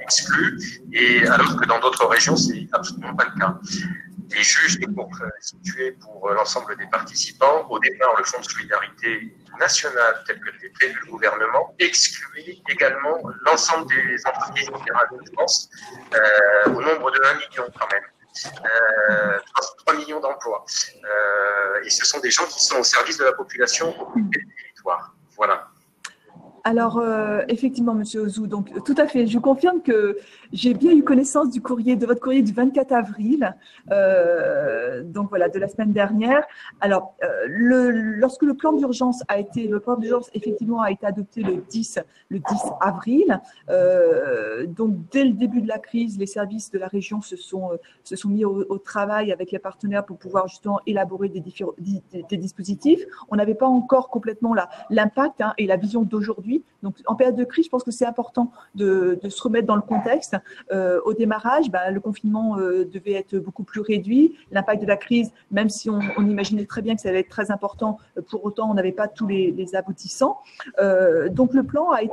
exclus, et alors que dans d'autres régions, c'est absolument pas le cas. Et juste pour situer pour l'ensemble des participants, au départ, le Fonds de solidarité national, tel que l'était prévu le gouvernement, excluait également l'ensemble des entreprises libérales de France, au nombre de 1 million quand même. 3 millions d'emplois. Et ce sont des gens qui sont au service de la population au plus près du territoire. Voilà. Alors, effectivement, Monsieur Ozou, donc tout à fait, je confirme que j'ai bien eu connaissance de votre courrier du 24 avril, donc voilà, de la semaine dernière. Alors, lorsque le plan d'urgence effectivement a été adopté le 10 avril, donc dès le début de la crise, les services de la région se sont mis au travail avec les partenaires pour pouvoir justement élaborer des dispositifs. On n'avait pas encore complètement l'impact et la vision d'aujourd'hui. Donc, en période de crise, je pense que c'est important de se remettre dans le contexte. Au démarrage, le confinement devait être beaucoup plus réduit. L'impact de la crise, même si on imaginait très bien que ça allait être très important, pour autant, on n'avait pas tous les aboutissants. Donc, le plan a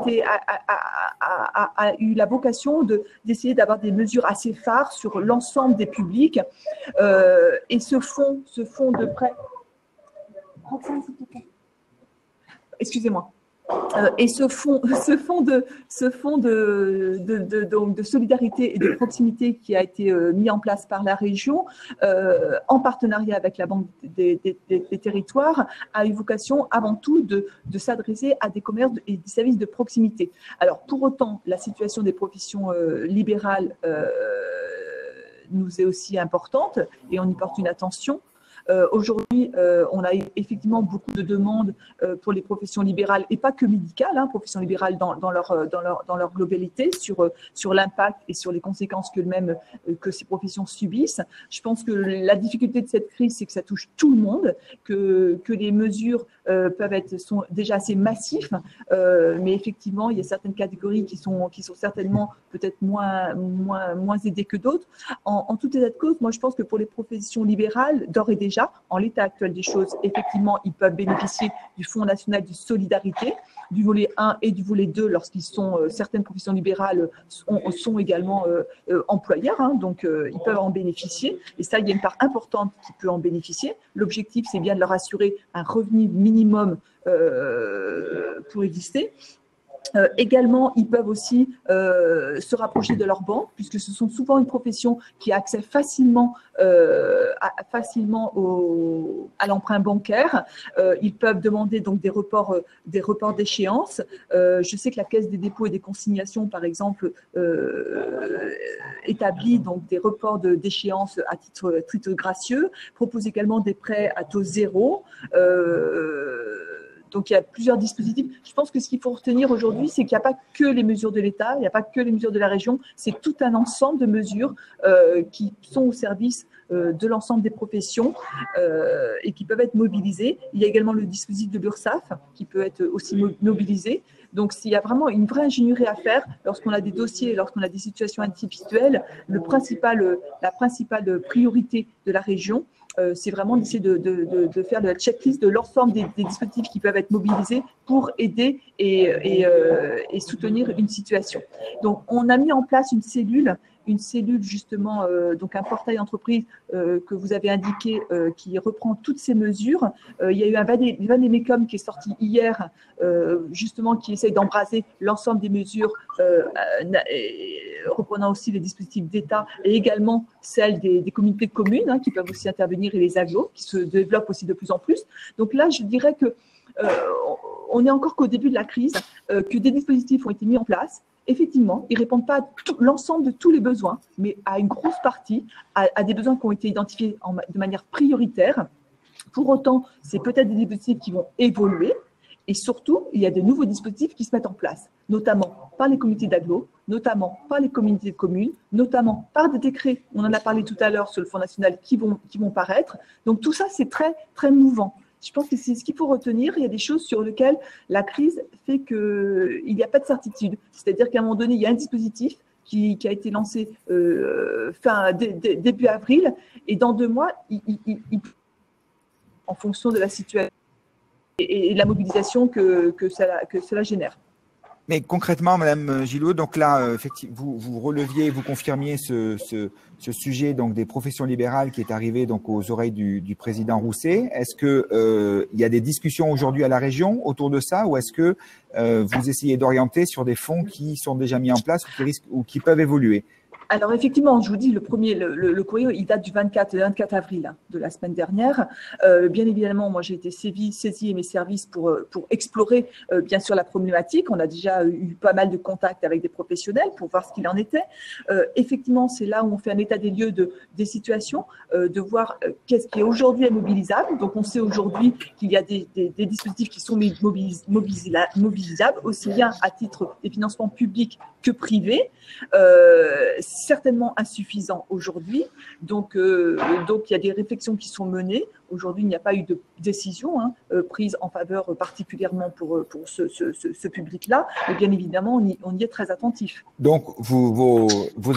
eu la vocation d'essayer d'avoir des mesures assez phares sur l'ensemble des publics. Et ce fonds de prêt. Excusez-moi. Et ce fonds de solidarité et de proximité qui a été mis en place par la région, en partenariat avec la Banque des territoires, a eu vocation avant tout de s'adresser à des commerces et des services de proximité. Alors, pour autant, la situation des professions libérales nous est aussi importante et on y porte une attention. Aujourd'hui, on a effectivement beaucoup de demandes pour les professions libérales et pas que médicales, professions libérales dans leur globalité sur l'impact et sur les conséquences que ces professions subissent. Je pense que la difficulté de cette crise, c'est que ça touche tout le monde, que les mesures sont déjà assez massives, mais effectivement, il y a certaines catégories qui sont certainement peut-être moins aidées que d'autres. En tout état de cause, moi, je pense que pour les professions libérales, d'ores et déjà, en l'état actuel des choses, effectivement, ils peuvent bénéficier du Fonds national de solidarité, du volet 1 et du volet 2 lorsqu'ils sont, certaines professions libérales sont également employeurs, donc ils peuvent en bénéficier. Et ça, il y a une part importante qui peut en bénéficier. L'objectif, c'est bien de leur assurer un revenu minimum pour exister. Également, ils peuvent aussi se rapprocher de leur banque, puisque ce sont souvent une profession qui a accès facilement à l'emprunt bancaire. Ils peuvent demander donc des reports d'échéance. Je sais que la Caisse des dépôts et des consignations, par exemple, établit donc des reports d'échéance à titre gracieux, propose également des prêts à taux zéro. Donc, il y a plusieurs dispositifs. Je pense que ce qu'il faut retenir aujourd'hui, c'est qu'il n'y a pas que les mesures de l'État, il n'y a pas que les mesures de la région, c'est tout un ensemble de mesures qui sont au service de l'ensemble des professions et qui peuvent être mobilisées. Il y a également le dispositif de l'URSSAF qui peut être aussi mobilisé. Donc, s'il y a vraiment une vraie ingénierie à faire, lorsqu'on a des dossiers, lorsqu'on a des situations individuelles, la principale priorité de la région, c'est vraiment d'essayer de faire de la checklist de l'ensemble des dispositifs qui peuvent être mobilisés pour aider et soutenir une situation. Donc, on a mis en place une cellule justement, donc un portail entreprise que vous avez indiqué qui reprend toutes ces mesures. Il y a eu un vademecum qui est sorti hier, justement, qui essaye d'embraser l'ensemble des mesures, reprenant aussi les dispositifs d'État et également celles des communautés de communes qui peuvent aussi intervenir et les agglos qui se développent aussi de plus en plus. Donc là, je dirais que on est encore qu'au début de la crise, que des dispositifs ont été mis en place. Effectivement, ils ne répondent pas à l'ensemble de tous les besoins, mais à une grosse partie, à des besoins qui ont été identifiés de manière prioritaire. Pour autant, c'est peut-être des dispositifs qui vont évoluer. Et surtout, il y a de nouveaux dispositifs qui se mettent en place, notamment par les comités d'agglo, notamment par les communautés de communes, notamment par des décrets, on en a parlé tout à l'heure sur le Fonds national, qui vont paraître. Donc tout ça, c'est très, très mouvant. Je pense que c'est ce qu'il faut retenir. Il y a des choses sur lesquelles la crise fait qu'il n'y a pas de certitude. C'est-à-dire qu'à un moment donné, il y a un dispositif qui a été lancé début avril, et dans 2 mois, en fonction de la situation et de la mobilisation que cela génère. Mais concrètement, Madame Gillot, donc là, effectivement, vous releviez, vous confirmiez ce sujet donc des professions libérales qui est arrivé donc aux oreilles du président Rousset. Est-ce que il y a des discussions aujourd'hui à la région autour de ça, ou est-ce que vous essayez d'orienter sur des fonds qui sont déjà mis en place ou qui peuvent évoluer? Alors effectivement, je vous dis, le courrier, il date du 24 avril de la semaine dernière. Bien évidemment, moi j'ai été saisie et mes services pour explorer bien sûr la problématique. On a déjà eu pas mal de contacts avec des professionnels pour voir ce qu'il en était. Effectivement, c'est là où on fait un état des lieux des situations, de voir qu'est-ce qui est aujourd'hui mobilisable. Donc on sait aujourd'hui qu'il y a des dispositifs qui sont mobilisables, aussi bien à titre des financements publics que privés. Certainement insuffisant aujourd'hui. Donc, il y a des réflexions qui sont menées. Aujourd'hui, il n'y a pas eu de décision prise en faveur particulièrement pour ce public-là. Mais bien évidemment, on y est très attentif. Donc, vos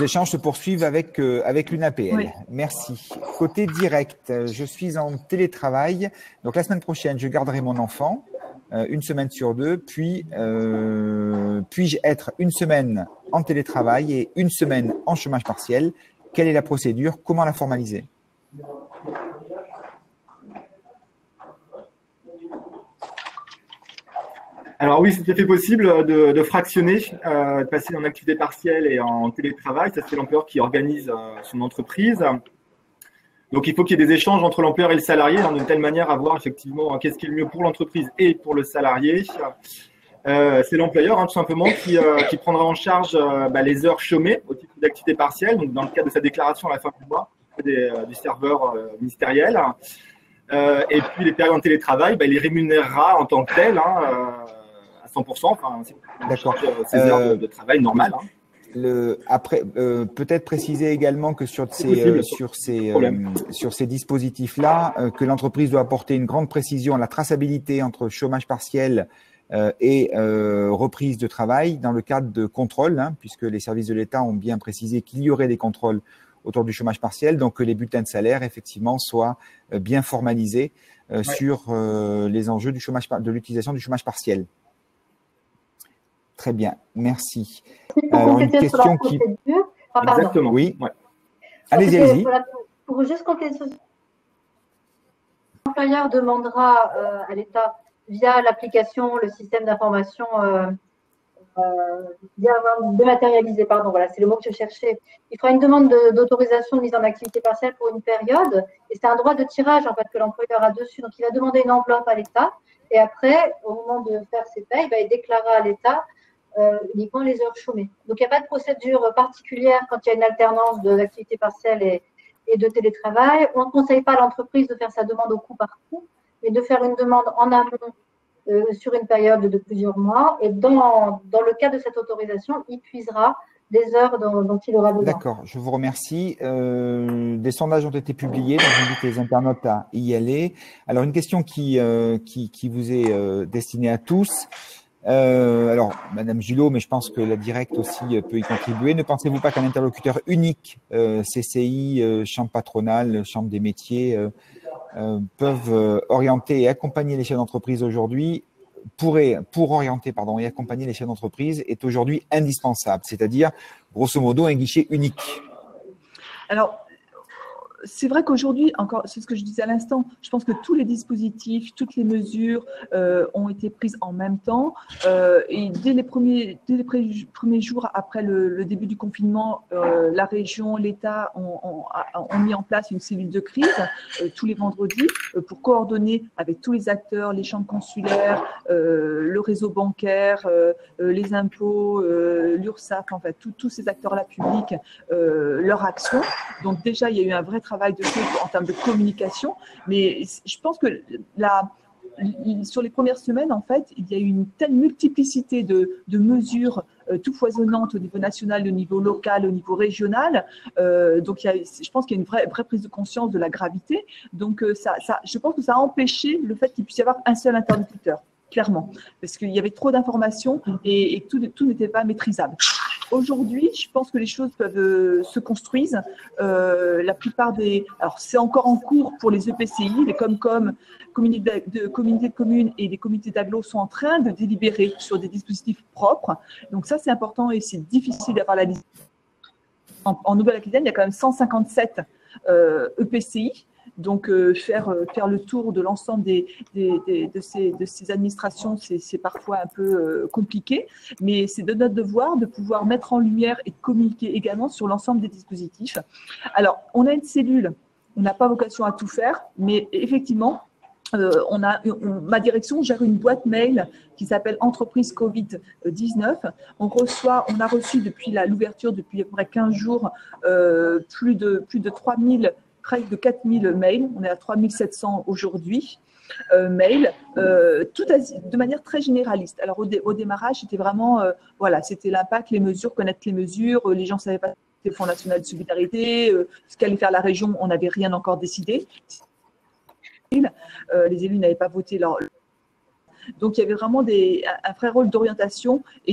échanges se poursuivent avec l'UNAPL. Oui. Merci. Côté direct, je suis en télétravail. Donc, la semaine prochaine, je garderai mon enfant. 1 semaine sur 2, puis puis-je être 1 semaine en télétravail et 1 semaine en chômage partiel? Quelle est la procédure? Comment la formaliser? Alors oui, c'est tout à fait possible de fractionner, de passer en activité partielle et en télétravail. Ça, c'est l'employeur qui organise son entreprise. Donc, il faut qu'il y ait des échanges entre l'employeur et le salarié, d'une telle manière à voir effectivement qu'est-ce qui est le mieux pour l'entreprise et pour le salarié. C'est l'employeur, tout simplement, qui prendra en charge les heures chômées au titre d'activité partielle. Donc, dans le cadre de sa déclaration à la fin du mois, du serveur ministériel. Et puis, les périodes en télétravail, il les rémunérera en tant que tel à 100%. Enfin, D'accord. Ses heures de travail normales. Après, peut-être préciser également que sur ces dispositifs-là, que l'entreprise doit apporter une grande précision à la traçabilité entre chômage partiel et reprise de travail dans le cadre de contrôles, puisque les services de l'État ont bien précisé qu'il y aurait des contrôles autour du chômage partiel, donc que les bulletins de salaire effectivement soient bien formalisés sur les enjeux de l'utilisation du chômage partiel. Très bien, merci. Alors, une question qui… Exactement. Oui. Ouais. Allez-y. Pour juste compléter sur… L'employeur demandera à l'État, via l'application, le système d'information dématérialisé, voilà, c'est le mot que je cherchais. Il fera une demande d'autorisation de mise en activité partielle pour une période, et c'est un droit de tirage en fait que l'employeur a dessus. Donc, il va demander une enveloppe à l'État, et après, au moment de faire ses payes, il déclarera à l'État uniquement les heures chômées. Donc, il n'y a pas de procédure particulière quand il y a une alternance d'activité partielle et de télétravail. On ne conseille pas à l'entreprise de faire sa demande au coup par coup, mais de faire une demande en amont sur une période de plusieurs mois. Et dans le cas de cette autorisation, il puisera des heures dont il aura besoin. D'accord, je vous remercie. Des sondages ont été publiés, donc j'invite les internautes à y aller. Alors, une question qui vous est destinée à tous. Alors, Madame Gillot, mais je pense que la directe aussi peut y contribuer. Ne pensez-vous pas qu'un interlocuteur unique, CCI, Chambre patronale, Chambre des métiers, peuvent orienter et accompagner les chefs d'entreprise aujourd'hui, pour orienter et accompagner les chefs d'entreprise est aujourd'hui indispensable, c'est-à-dire, grosso modo, un guichet unique? Alors, c'est vrai qu'aujourd'hui, encore, c'est ce que je disais à l'instant, je pense que tous les dispositifs, toutes les mesures ont été prises en même temps. Et dès les premiers jours après le début du confinement, la région, l'État ont mis en place une cellule de crise tous les vendredis pour coordonner avec tous les acteurs, les chambres consulaires, le réseau bancaire, les impôts, l'URSSAF, en fait, tous ces acteurs-là publics, leur action. Donc déjà, il y a eu un vrai travail travail de fait en termes de communication, mais je pense que sur les premières semaines, en fait, il y a eu une telle multiplicité de mesures tout foisonnantes au niveau national, au niveau local, au niveau régional. Donc, je pense qu'il y a une vraie prise de conscience de la gravité. Donc, je pense que ça a empêché le fait qu'il puisse y avoir un seul interlocuteur, clairement, parce qu'il y avait trop d'informations et tout n'était pas maîtrisable. Aujourd'hui, je pense que les choses peuvent se construisent. La plupart alors c'est encore en cours pour les EPCI, les Comcom, communautés de communes et les comités d'agglo sont en train de délibérer sur des dispositifs propres. Donc ça, c'est important et c'est difficile d'avoir la liste. En Nouvelle-Aquitaine, il y a quand même 157 EPCI. Donc, faire le tour de l'ensemble de ces administrations, c'est parfois un peu compliqué, mais c'est de notre devoir de pouvoir mettre en lumière et de communiquer également sur l'ensemble des dispositifs. Alors, on a une cellule, on n'a pas vocation à tout faire, mais effectivement, ma direction gère une boîte mail qui s'appelle Entreprise Covid-19. On a reçu depuis l'ouverture, depuis à peu près 15 jours, plus de 3000, près de 4000 mails. On est à 3700 aujourd'hui. Mails, tout de manière très généraliste. Alors au démarrage, c'était vraiment, c'était l'impact, les mesures, connaître les mesures. Les gens ne savaient pas ce qu'était le Fonds national de solidarité, ce qu'allait faire la région. On n'avait rien encore décidé. Les élus n'avaient pas voté leur. Donc, il y avait vraiment un vrai rôle d'orientation et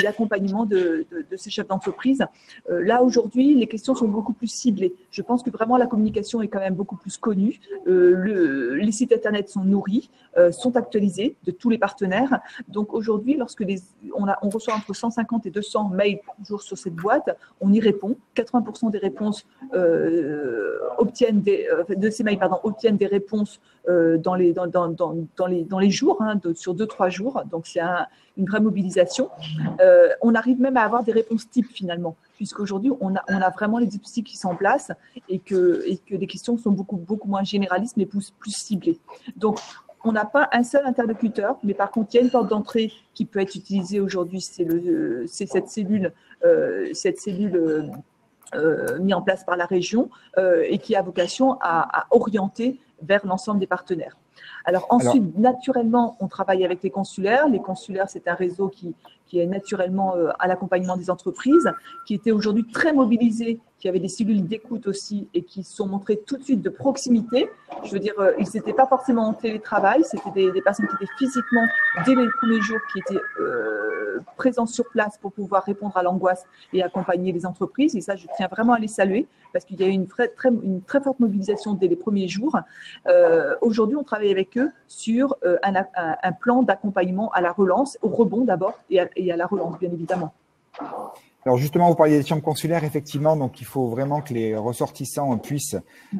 d'accompagnement de ces chefs d'entreprise. Là, aujourd'hui, les questions sont beaucoup plus ciblées. Je pense que vraiment la communication est quand même beaucoup plus connue. Les sites Internet sont nourris, sont actualisés de tous les partenaires. Donc, aujourd'hui, lorsque on reçoit entre 150 et 200 mails par jour sur cette boîte, on y répond. 80% des réponses obtiennent des réponses dans les jours, sur 2-3 jours. Donc, c'est une vraie mobilisation. On arrive même à avoir des réponses types finalement, puisqu'aujourd'hui, on a vraiment les dispositifs qui sont en place et que les questions sont beaucoup, beaucoup moins généralistes, mais plus ciblées. Donc, on n'a pas un seul interlocuteur, mais par contre, il y a une porte d'entrée qui peut être utilisée aujourd'hui, c'est cette cellule mise en place par la région et qui a vocation à orienter vers l'ensemble des partenaires. Alors ensuite, naturellement, on travaille avec les consulaires. Les consulaires, c'est un réseau qui est naturellement à l'accompagnement des entreprises, qui était aujourd'hui très mobilisé, qui avait des cellules d'écoute aussi et qui se sont montrées tout de suite de proximité. Je veux dire, ils n'étaient pas forcément en télétravail, c'était des personnes qui étaient physiquement, dès les premiers jours, qui étaient présents sur place pour pouvoir répondre à l'angoisse et accompagner les entreprises. Et ça, je tiens vraiment à les saluer parce qu'il y a eu une très forte mobilisation dès les premiers jours. Aujourd'hui, on travaille avec eux sur un plan d'accompagnement à la relance, au rebond d'abord et à la relance, bien évidemment. Alors justement, vous parliez des chambres consulaires, effectivement, donc il faut vraiment que les ressortissants puissent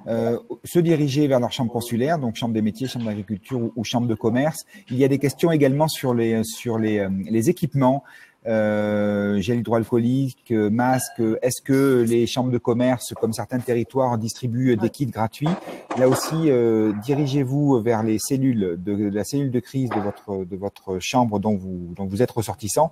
se diriger vers leur chambre consulaire, donc chambre des métiers, chambre d'agriculture ou chambre de commerce. Il y a des questions également sur les équipements, gel hydroalcoolique, masque. Est-ce que les chambres de commerce, comme certains territoires, distribuent des kits gratuits? Là aussi, dirigez-vous vers les cellules de la cellule de crise de votre chambre dont vous êtes ressortissant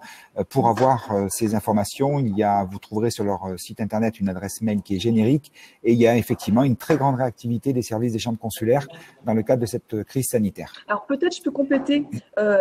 pour avoir ces informations. Vous trouverez sur leur site internet une adresse mail qui est générique et il y a effectivement une très grande réactivité des services des chambres consulaires dans le cadre de cette crise sanitaire. Alors peut-être je peux compléter.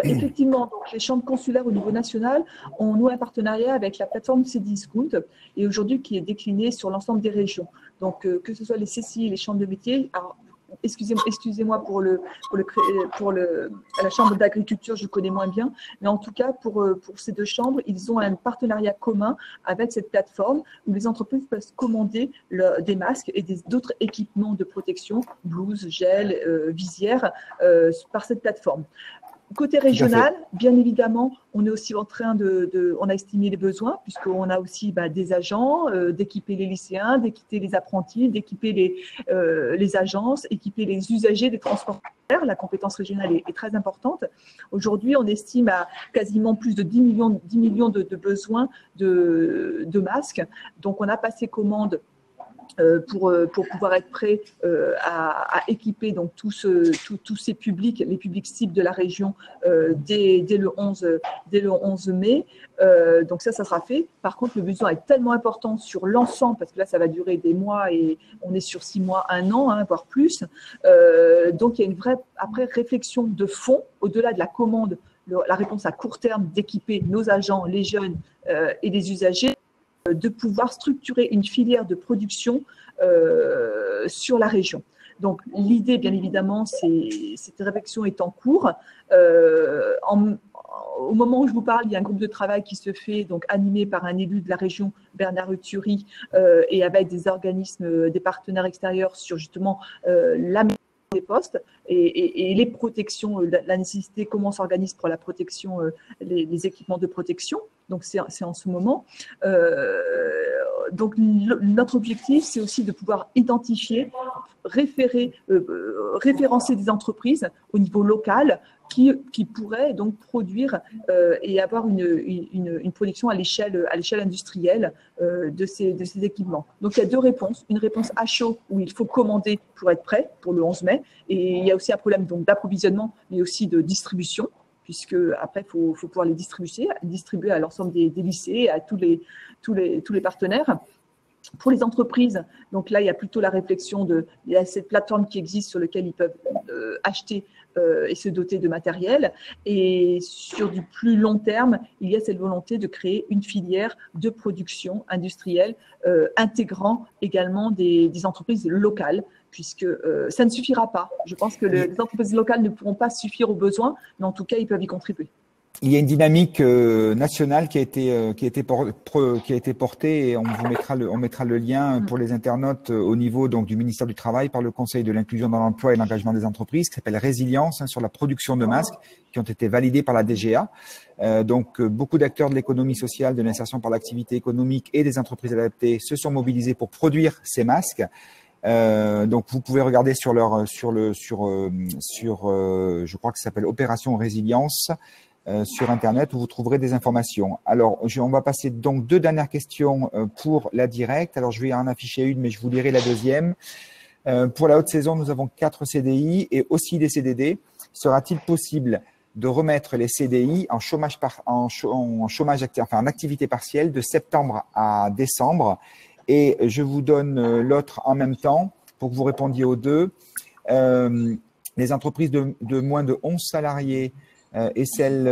Effectivement, donc les chambres consulaires au niveau national ont noué un partenariat avec la plateforme Cdiscount et aujourd'hui qui est déclinée sur l'ensemble des régions. Donc que ce soit les CCI, les chambres de métiers. Alors, excusez-moi pour la chambre d'agriculture, je connais moins bien, mais en tout cas pour ces deux chambres, ils ont un partenariat commun avec cette plateforme où les entreprises peuvent commander des masques et d'autres équipements de protection, blouses, gel, visières, par cette plateforme. Côté régional, bien évidemment, on est aussi en train on a estimé les besoins puisqu'on a aussi des agents, d'équiper les lycéens, d'équiper les apprentis, d'équiper les agences, équiper les usagers des transports. La compétence régionale est très importante. Aujourd'hui, on estime à quasiment plus de 10 millions de besoins de masques. Donc, on a passé commande pour pouvoir être prêt à équiper donc tous ces publics, les publics cibles de la région dès le 11 mai. Donc ça sera fait. Par contre, le besoin est tellement important sur l'ensemble, parce que là, ça va durer des mois et on est sur 6 mois, 1 an, voire plus. Donc, il y a une vraie après réflexion de fond, au-delà de la commande, la réponse à court terme d'équiper nos agents, les jeunes et les usagers, de pouvoir structurer une filière de production sur la région. Donc, l'idée, bien évidemment, cette réflexion est en cours. Au moment où je vous parle, il y a un groupe de travail qui se fait, donc animé par un élu de la région, Bernard Uturi, et avec des organismes, des partenaires extérieurs sur justement la des postes et les protections, la nécessité, comment on s'organise pour la protection, les équipements de protection. Donc, c'est en ce moment. Donc, notre objectif, c'est aussi de pouvoir identifier, référencer des entreprises au niveau local qui pourraient donc produire et avoir une production à l'échelle industrielle de ces équipements. Donc, il y a 2 réponses. Une réponse à chaud, où il faut commander pour être prêt pour le 11 mai. Et il y a aussi un problème donc d'approvisionnement, mais aussi de distribution, puisque après, il faut pouvoir les distribuer à l'ensemble des lycées, à tous les partenaires. Pour les entreprises, donc là, il y a plutôt la réflexion il y a cette plateforme qui existe sur laquelle ils peuvent acheter et se doter de matériel. Et sur du plus long terme, il y a cette volonté de créer une filière de production industrielle intégrant également des entreprises locales, puisque ça ne suffira pas. Je pense que les entreprises locales ne pourront pas suffire aux besoins, mais en tout cas, ils peuvent y contribuer. Il y a une dynamique nationale qui a été portée et on mettra le lien pour les internautes au niveau donc du ministère du Travail par le Conseil de l'inclusion dans l'emploi et l'engagement des entreprises qui s'appelle Résilience sur la production de masques qui ont été validés par la DGA. Donc beaucoup d'acteurs de l'économie sociale, de l'insertion par l'activité économique et des entreprises adaptées se sont mobilisés pour produire ces masques. Donc vous pouvez regarder je crois que ça s'appelle Opération Résilience. Sur Internet où vous trouverez des informations. Alors, on va passer donc 2 dernières questions pour la directe. Alors, je vais en afficher une, mais je vous lirai la deuxième. Pour la haute saison, nous avons 4 CDI et aussi des CDD. Sera-t-il possible de remettre les CDI en en activité partielle de septembre à décembre? Et je vous donne l'autre en même temps pour que vous répondiez aux 2. Les entreprises de moins de 11 salariés et celles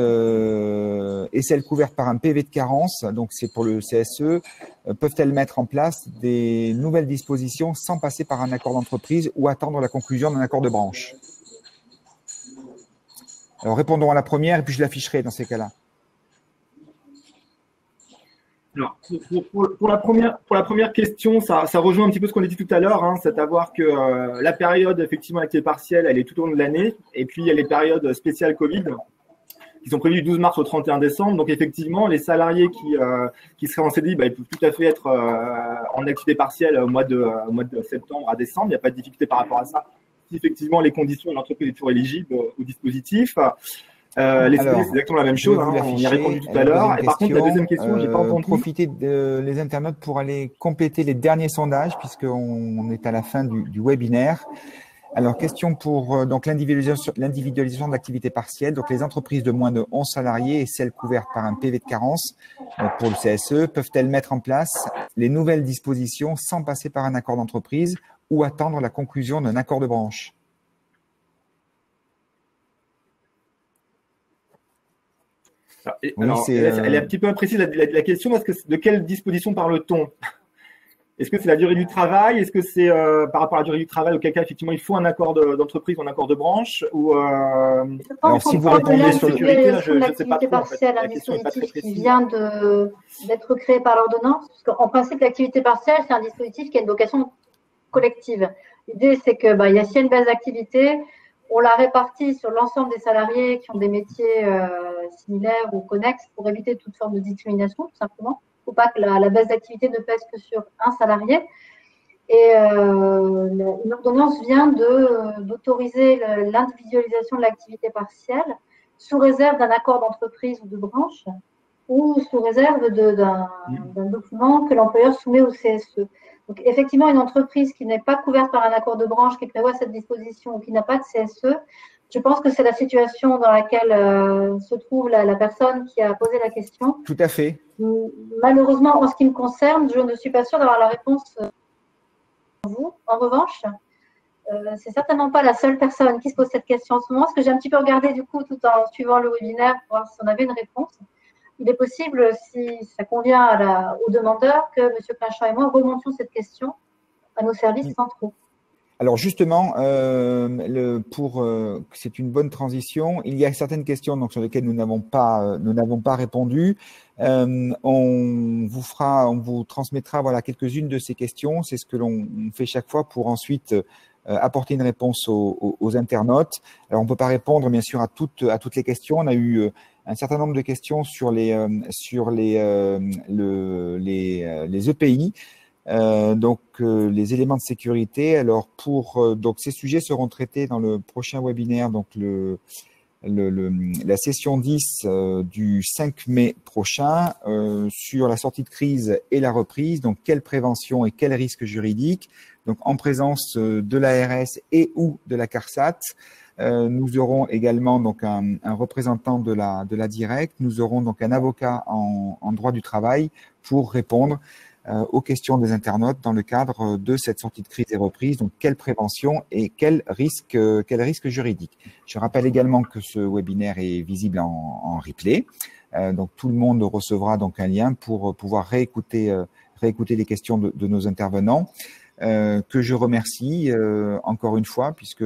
couvertes par un PV de carence, donc c'est pour le CSE, peuvent-elles mettre en place des nouvelles dispositions sans passer par un accord d'entreprise ou attendre la conclusion d'un accord de branche? Alors répondons à la première et puis je l'afficherai dans ces cas-là. Alors, pour la première question, ça rejoint un petit peu ce qu'on a dit tout à l'heure, c'est à voir que la période effectivement activité partielle, elle est tout au long de l'année, et puis il y a les périodes spéciales Covid qui sont prévues du 12 mars au 31 décembre. Donc effectivement, les salariés qui seraient en CDI, ils peuvent tout à fait être en activité partielle au mois de septembre à décembre. Il n'y a pas de difficulté par rapport à ça. Si effectivement les conditions de l'entreprise sont toujours éligibles au dispositif. Les CDI, c'est exactement la même chose. On y a répondu tout à l'heure. Et par contre, la deuxième question, j'ai pas entendu. Profitez les internautes pour aller compléter les derniers sondages puisqu'on est à la fin du webinaire. Alors, question pour donc l'individualisation de l'activité partielle. Donc, les entreprises de moins de 11 salariés et celles couvertes par un PV de carence, donc pour le CSE, peuvent-elles mettre en place les nouvelles dispositions sans passer par un accord d'entreprise ou attendre la conclusion d'un accord de branche? Alors, elle est un petit peu imprécise la question, parce que de quelle disposition parle-t-on? Est-ce que c'est la durée du travail? Est-ce que c'est par rapport à la durée du travail, auquel cas effectivement il faut un accord d'entreprise ou un accord de branche? Ou alors si vous répondez sur sécurité, je ne sais pas trop. Partielle, un dispositif qui vient d'être créé par l'ordonnance. Parce qu'en principe, l'activité partielle, c'est un dispositif qui a une vocation collective. L'idée, c'est que il y a s'il y a une base d'activité, on la répartit sur l'ensemble des salariés qui ont des métiers similaires ou connexes pour éviter toute forme de discrimination, tout simplement. Il ne faut pas que la base d'activité ne pèse que sur un salarié. Et une ordonnance vient d'autoriser l'individualisation de l'activité partielle sous réserve d'un accord d'entreprise ou de branche. ou sous réserve d'un document que l'employeur soumet au CSE. Donc, effectivement, une entreprise qui n'est pas couverte par un accord de branche qui prévoit cette disposition ou qui n'a pas de CSE, je pense que c'est la situation dans laquelle se trouve la personne qui a posé la question. Tout à fait. Malheureusement, en ce qui me concerne, je ne suis pas sûre d'avoir la réponse pour vous. En revanche, c'est certainement pas la seule personne qui se pose cette question en ce moment, parce que j'ai un petit peu regardé du coup tout en suivant le webinaire pour voir si on avait une réponse. Il est possible, si ça convient aux demandeurs, que M. Clinchamp et moi remontions cette question à nos services centraux. Alors justement, c'est une bonne transition. Il y a certaines questions donc, sur lesquelles nous n'avons pas répondu. On vous transmettra voilà quelques-unes de ces questions. C'est ce que l'on fait chaque fois pour ensuite apporter une réponse aux internautes. Alors on peut pas répondre bien sûr à toutes les questions. On a eu un certain nombre de questions sur les EPI. Donc les éléments de sécurité. Alors donc ces sujets seront traités dans le prochain webinaire, donc la session 10 du 5 mai prochain sur la sortie de crise et la reprise. Donc quelle prévention et quels risques juridiques. Donc en présence de l'ARS et ou de la CARSAT. Nous aurons également donc un représentant de la Direct. Nous aurons donc un avocat en droit du travail pour répondre aux questions des internautes dans le cadre de cette sortie de crise et reprise. Donc, quelle prévention et quel risque juridique. Je rappelle également que ce webinaire est visible en replay. Donc, tout le monde recevra donc un lien pour pouvoir réécouter les questions de nos intervenants, que je remercie encore une fois, puisque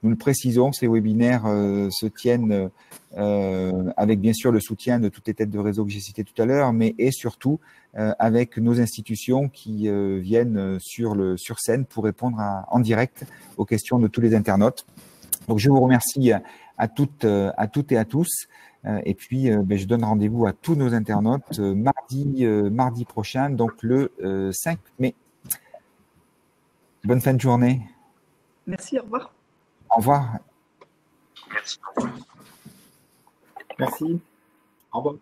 nous le précisons, ces webinaires se tiennent avec bien sûr le soutien de toutes les têtes de réseau que j'ai citées tout à l'heure, mais et surtout avec nos institutions qui viennent sur scène pour répondre en direct aux questions de tous les internautes. Donc je vous remercie à toutes et à tous. Et puis je donne rendez-vous à tous nos internautes mardi prochain, donc le 5 mai. Bonne fin de journée. Merci, au revoir. Au revoir. Merci. Merci. Au revoir.